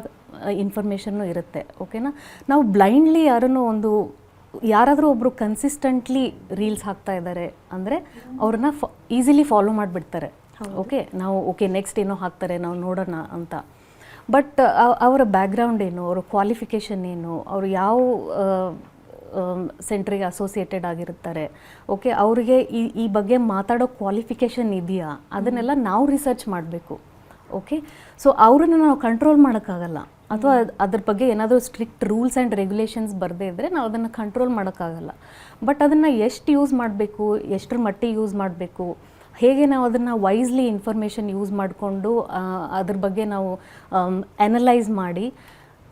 ಇನ್ಫಾರ್ಮೇಷನ್ನು ಇರುತ್ತೆ. ಓಕೆನಾ? ನಾವು ಬ್ಲೈಂಡ್ಲಿ ಯಾರಾದರೂ ಒಬ್ಬರು ಕನ್ಸಿಸ್ಟೆಂಟ್ಲಿ ರೀಲ್ಸ್ ಹಾಕ್ತಾ ಇದ್ದಾರೆ ಅಂದರೆ ಅವ್ರನ್ನ ಈಸಿಲಿ ಫಾಲೋ ಮಾಡಿಬಿಡ್ತಾರೆ. ಓಕೆ, ನೆಕ್ಸ್ಟ್ ಏನೋ ಹಾಕ್ತಾರೆ, ನಾವು ನೋಡೋಣ ಅಂತ. ಬಟ್ ಅವರ ಬ್ಯಾಕ್ಗ್ರೌಂಡ್ ಏನು, ಅವರ ಕ್ವಾಲಿಫಿಕೇಷನ್ ಏನು, ಅವರು ಯಾವ ಸೆಂಟ್ರಿಗೆ ಅಸೋಸಿಯೇಟೆಡ್ ಆಗಿರ್ತಾರೆ. ಓಕೆ, ಅವರಿಗೆ ಈ ಬಗ್ಗೆ ಮಾತಾಡೋ ಕ್ವಾಲಿಫಿಕೇಷನ್ ಇದೆಯಾ ಅದನ್ನೆಲ್ಲ ನಾವು ರಿಸರ್ಚ್ ಮಾಡಬೇಕು. ಓಕೆ, ಸೊ ಅವ್ರನ್ನ ನಾವು ಕಂಟ್ರೋಲ್ ಮಾಡೋಕ್ಕಾಗಲ್ಲ, ಅಥವಾ ಅದ್ರ ಬಗ್ಗೆ ಏನಾದರೂ ಸ್ಟ್ರಿಕ್ಟ್ ರೂಲ್ಸ್ ಆ್ಯಂಡ್ ರೆಗ್ಯುಲೇಷನ್ಸ್ ಬರದೇ ಇದ್ದರೆ ನಾವು ಅದನ್ನು ಕಂಟ್ರೋಲ್ ಮಾಡೋಕ್ಕಾಗಲ್ಲ. ಬಟ್ ಅದನ್ನು ಎಷ್ಟು ಯೂಸ್ ಮಾಡಬೇಕು, ಎಷ್ಟರ ಮಟ್ಟಿಗೆ ಯೂಸ್ ಮಾಡಬೇಕು, ಹೇಗೆ ನಾವು ಅದನ್ನು ವೈಸ್ಲಿ ಇನ್ಫಾರ್ಮೇಷನ್ ಯೂಸ್ ಮಾಡಿಕೊಂಡು ಅದ್ರ ಬಗ್ಗೆ ನಾವು ಅನಲೈಸ್ ಮಾಡಿ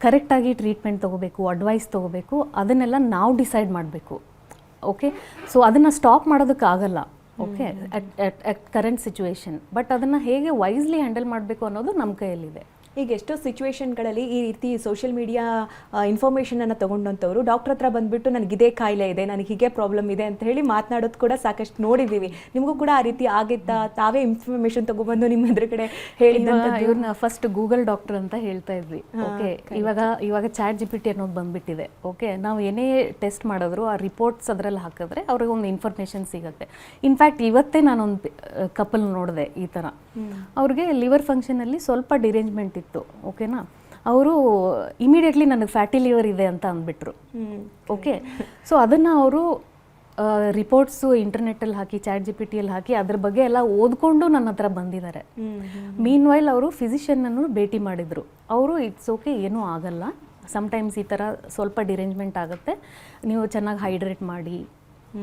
ಕರೆಕ್ಟಾಗಿ ಟ್ರೀಟ್ಮೆಂಟ್ ತೊಗೋಬೇಕು, ಅಡ್ವೈಸ್ ತೊಗೋಬೇಕು, ಅದನ್ನೆಲ್ಲ ನಾವು ಡಿಸೈಡ್ ಮಾಡಬೇಕು. ಓಕೆ, ಸೊ ಅದನ್ನು ಸ್ಟಾಪ್ ಮಾಡೋದಕ್ಕಾಗಲ್ಲ. Okay, at current situation. But ಅದನ್ನು ಹೇಗೆ ವೈಸ್ಲಿ ಹ್ಯಾಂಡಲ್ ಮಾಡಬೇಕು ಅನ್ನೋದು ನಮ್ಮ ಕೈಯಲ್ಲಿದೆ. ಈಗ ಎಷ್ಟೋ ಸಿಚುವೇಶನ್ಗಳಲ್ಲಿ ಈ ರೀತಿ ಸೋಷಿಯಲ್ ಮೀಡಿಯಾ ಇನ್ಫಾರ್ಮೇಷನನ್ನು ತೊಗೊಂಡಂಥವ್ರು ಡಾಕ್ಟರ್ ಹತ್ರ ಬಂದುಬಿಟ್ಟು ನನಗಿದೇ ಕಾಯಿಲೆ ಇದೆ, ನನಗೆ ಹೀಗೆ ಪ್ರಾಬ್ಲಮ್ ಇದೆ ಅಂತ ಹೇಳಿ ಮಾತನಾಡೋದು ಕೂಡ ಸಾಕಷ್ಟು ನೋಡಿದ್ದೀವಿ. ನಿಮಗೂ ಕೂಡ ಆ ರೀತಿ ಆಗಿತ್ತಾ? ತಾವೇ ಇನ್ಫಾರ್ಮೇಷನ್ ತೊಗೊಬಂದು ನಿಮ್ಮ ಎದುರುಗಡೆ ಹೇಳಿದಂಥದ್ದು? ಇವ್ರನ್ನ ಫಸ್ಟ್ ಗೂಗಲ್ ಡಾಕ್ಟರ್ ಅಂತ ಹೇಳ್ತಾ ಇದ್ವಿ. ಓಕೆ, ಇವಾಗ ಚಾಟ್ GPT ಅನ್ನೋದು ಬಂದ್ಬಿಟ್ಟಿದೆ. ಓಕೆ, ನಾವು ಏನೇ ಟೆಸ್ಟ್ ಮಾಡಿದ್ರು ಆ ರಿಪೋರ್ಟ್ಸ್ ಅದರಲ್ಲಿ ಹಾಕಿದ್ರೆ ಅವ್ರಿಗೆ ಒಂದು ಇನ್ಫಾರ್ಮೇಷನ್ ಸಿಗುತ್ತೆ. ಇನ್ಫ್ಯಾಕ್ಟ್ ಇವತ್ತೇ ನಾನೊಂದು ಕಪಲ್ ನೋಡಿದೆ ಈ ಥರ. ಅವ್ರಿಗೆ ಲಿವರ್ ಫಂಕ್ಷನಲ್ಲಿ ಸ್ವಲ್ಪ ಡಿರೇಂಜ್ಮೆಂಟ್ ಇತ್ತು. ಓಕೆನಾ, ಅವರು ಇಮಿಡಿಯೇಟ್ಲಿ ನನಗೆ ಫ್ಯಾಟಿ ಲಿವರ್ ಇದೆ ಅಂತ ಅಂದ್ಬಿಟ್ರು. ಓಕೆ, ಸೊ ಅದನ್ನು ಅವರು ರಿಪೋರ್ಟ್ಸು ಇಂಟರ್ನೆಟ್ಟಲ್ಲಿ ಹಾಕಿ ಚಾಟ್ GPTಯಲ್ಲಿ ಹಾಕಿ ಅದ್ರ ಬಗ್ಗೆ ಎಲ್ಲ ಓದ್ಕೊಂಡು ನನ್ನ ಹತ್ರ ಬಂದಿದ್ದಾರೆ. ಮೀನ್ ವೈಲ್ ಅವರು ಫಿಸಿಷಿಯನ್ನನ್ನು ಭೇಟಿ ಮಾಡಿದರು. ಅವರು ಇಟ್ಸ್ ಓಕೆ, ಏನೂ ಆಗಲ್ಲ, ಸಮ್ಟೈಮ್ಸ್ ಈ ಥರ ಸ್ವಲ್ಪ ಡಿರೇಂಜ್ಮೆಂಟ್ ಆಗುತ್ತೆ, ನೀವು ಚೆನ್ನಾಗಿ ಹೈಡ್ರೇಟ್ ಮಾಡಿ,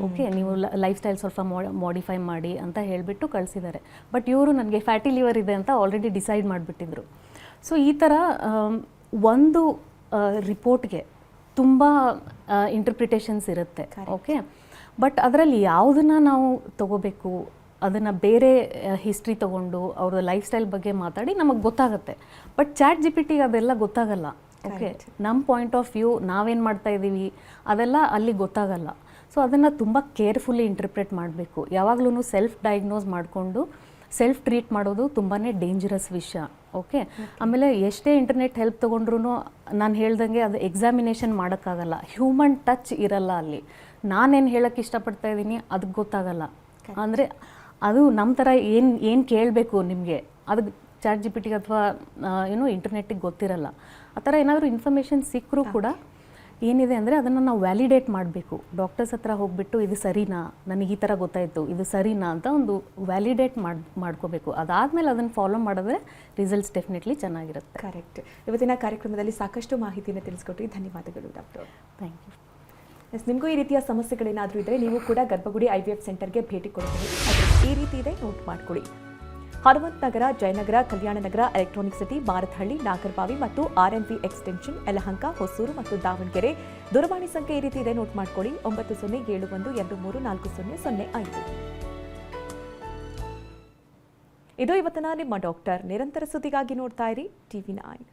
ಓಕೆ, ನೀವು ಲೈಫ್ ಸ್ಟೈಲ್ ಸ್ವಲ್ಪ ಮಾಡಿಫೈ ಮಾಡಿ ಅಂತ ಹೇಳಿಬಿಟ್ಟು ಕಳಿಸಿದ್ದಾರೆ. ಬಟ್ ಇವರು ನನಗೆ ಫ್ಯಾಟಿ ಲಿವರ್ ಇದೆ ಅಂತ ಆಲ್ರೆಡಿ ಡಿಸೈಡ್ ಮಾಡಿಬಿಟ್ಟಿದ್ರು. ಸೊ ಈ ಥರ ಒಂದು ರಿಪೋರ್ಟ್ಗೆ ತುಂಬ ಇಂಟರ್ಪ್ರಿಟೇಷನ್ಸ್ ಇರುತ್ತೆ. ಓಕೆ, ಬಟ್ ಅದರಲ್ಲಿ ಯಾವುದನ್ನು ನಾವು ತಗೋಬೇಕು, ಅದನ್ನು ಬೇರೆ ಹಿಸ್ಟ್ರಿ ತೊಗೊಂಡು ಅವ್ರ ಲೈಫ್ ಸ್ಟೈಲ್ ಬಗ್ಗೆ ಮಾತಾಡಿ ನಮಗೆ ಗೊತ್ತಾಗುತ್ತೆ. ಬಟ್ ಚಾಟ್ GPTಗೆ ಅದೆಲ್ಲ ಗೊತ್ತಾಗಲ್ಲ. ಓಕೆ, ನಮ್ಮ ಪಾಯಿಂಟ್ ಆಫ್ ವ್ಯೂ ನಾವೇನು ಮಾಡ್ತಾ ಇದ್ದೀವಿ ಅದೆಲ್ಲ ಅಲ್ಲಿ ಗೊತ್ತಾಗಲ್ಲ. ಸೊ ಅದನ್ನು ತುಂಬ ಕೇರ್ಫುಲ್ಲಿ ಇಂಟರ್ಪ್ರೆಟ್ ಮಾಡಬೇಕು. ಯಾವಾಗಲೂ ಸೆಲ್ಫ್ ಡಯಾಗ್ನೋಸ್ ಮಾಡಿಕೊಂಡು ಸೆಲ್ಫ್ ಟ್ರೀಟ್ ಮಾಡೋದು ತುಂಬಾ ಡೇಂಜರಸ್ ವಿಷಯ. ಓಕೆ, ಆಮೇಲೆ ಎಷ್ಟೇ ಇಂಟರ್ನೆಟ್ ಹೆಲ್ಪ್ ತೊಗೊಂಡ್ರು ನಾನು ಹೇಳ್ದಂಗೆ ಅದು ಎಕ್ಸಾಮಿನೇಷನ್ ಮಾಡೋಕ್ಕಾಗಲ್ಲ, ಹ್ಯೂಮನ್ ಟಚ್ ಇರಲ್ಲ ಅಲ್ಲಿ. ನಾನೇನು ಹೇಳೋಕ್ಕೆ ಇಷ್ಟಪಡ್ತಾ ಇದ್ದೀನಿ ಅದಕ್ಕೆ ಗೊತ್ತಾಗಲ್ಲ. ಅಂದರೆ ಅದು ನಮ್ಮ ಥರ ಏನು ಕೇಳಬೇಕು ನಿಮಗೆ, ಅದು ಚಾಟ್ GPTಗೆ ಅಥವಾ ಇಂಟರ್ನೆಟ್ಟಿಗೆ ಗೊತ್ತಿರಲ್ಲ. ಆ ಥರ ಏನಾದರೂ ಇನ್ಫಾರ್ಮೇಷನ್ ಸಿಕ್ಕರೂ ಕೂಡ ಏನಿದೆ ಅಂದರೆ ಅದನ್ನು ನಾವು ವ್ಯಾಲಿಡೇಟ್ ಮಾಡಬೇಕು. ಡಾಕ್ಟರ್ಸ್ ಹತ್ರ ಹೋಗ್ಬಿಟ್ಟು ಇದು ಸರಿನಾ, ನನಗೆ ಈ ಥರ ಗೊತ್ತಾಯಿತು, ಇದು ಸರಿನಾ ಅಂತ ಒಂದು ವ್ಯಾಲಿಡೇಟ್ ಮಾಡ್ಕೋಬೇಕು. ಅದಾದಮೇಲೆ ಅದನ್ನು ಫಾಲೋ ಮಾಡಿದ್ರೆ ರಿಸಲ್ಟ್ಸ್ ಡೆಫಿನೆಟ್ಲಿ ಚೆನ್ನಾಗಿರುತ್ತೆ. ಕರೆಕ್ಟ್. ಇವತ್ತಿನ ಕಾರ್ಯಕ್ರಮದಲ್ಲಿ ಸಾಕಷ್ಟು ಮಾಹಿತಿಯನ್ನು ತಿಳಿಸ್ಕೊಟ್ರಿ. ಧನ್ಯವಾದಗಳು ಡಾಕ್ಟರ್. Thank you. ನಿಮಗೂ ಈ ರೀತಿಯ ಸಮಸ್ಯೆಗಳೇನಾದರೂ ಇದ್ದರೆ ನೀವು ಕೂಡ ಗರ್ಭಗುಡಿ IVF ಸೆಂಟರ್ಗೆ ಭೇಟಿ ಕೊಡಬಹುದು. ಅದು ಈ ರೀತಿ ಇದೆ, ನೋಟ್ ಮಾಡ್ಕೊಳ್ಳಿ. ಹನುಮಂತ ನಗರ, ಜಯನಗರ, ಕಲ್ಯಾಣ ನಗರ, ಎಲೆಕ್ಟ್ರಾನಿಕ್ ಸಿಟಿ, ಭಾರತಹಳ್ಳಿ, ನಾಗರಬಾವಿ ಮತ್ತು RNV ಎಕ್ಸ್ಟೆನ್ಷನ್, ಯಲಹಂಕ, ಹೊಸೂರು ಮತ್ತು ದಾವಣಗೆರೆ. ದೂರವಾಣಿ ಸಂಖ್ಯೆ ಈ ರೀತಿ ಇದೆ, ನೋಟ್ ಮಾಡ್ಕೊಳ್ಳಿ. 9071240005. ಇದು ಇವತ್ತಿನ ನಿಮ್ಮ ಡಾಕ್ಟರ್. ನಿರಂತರ ಸುದ್ದಿಗಾಗಿ ನೋಡ್ತಾ ಇರಿ TV9.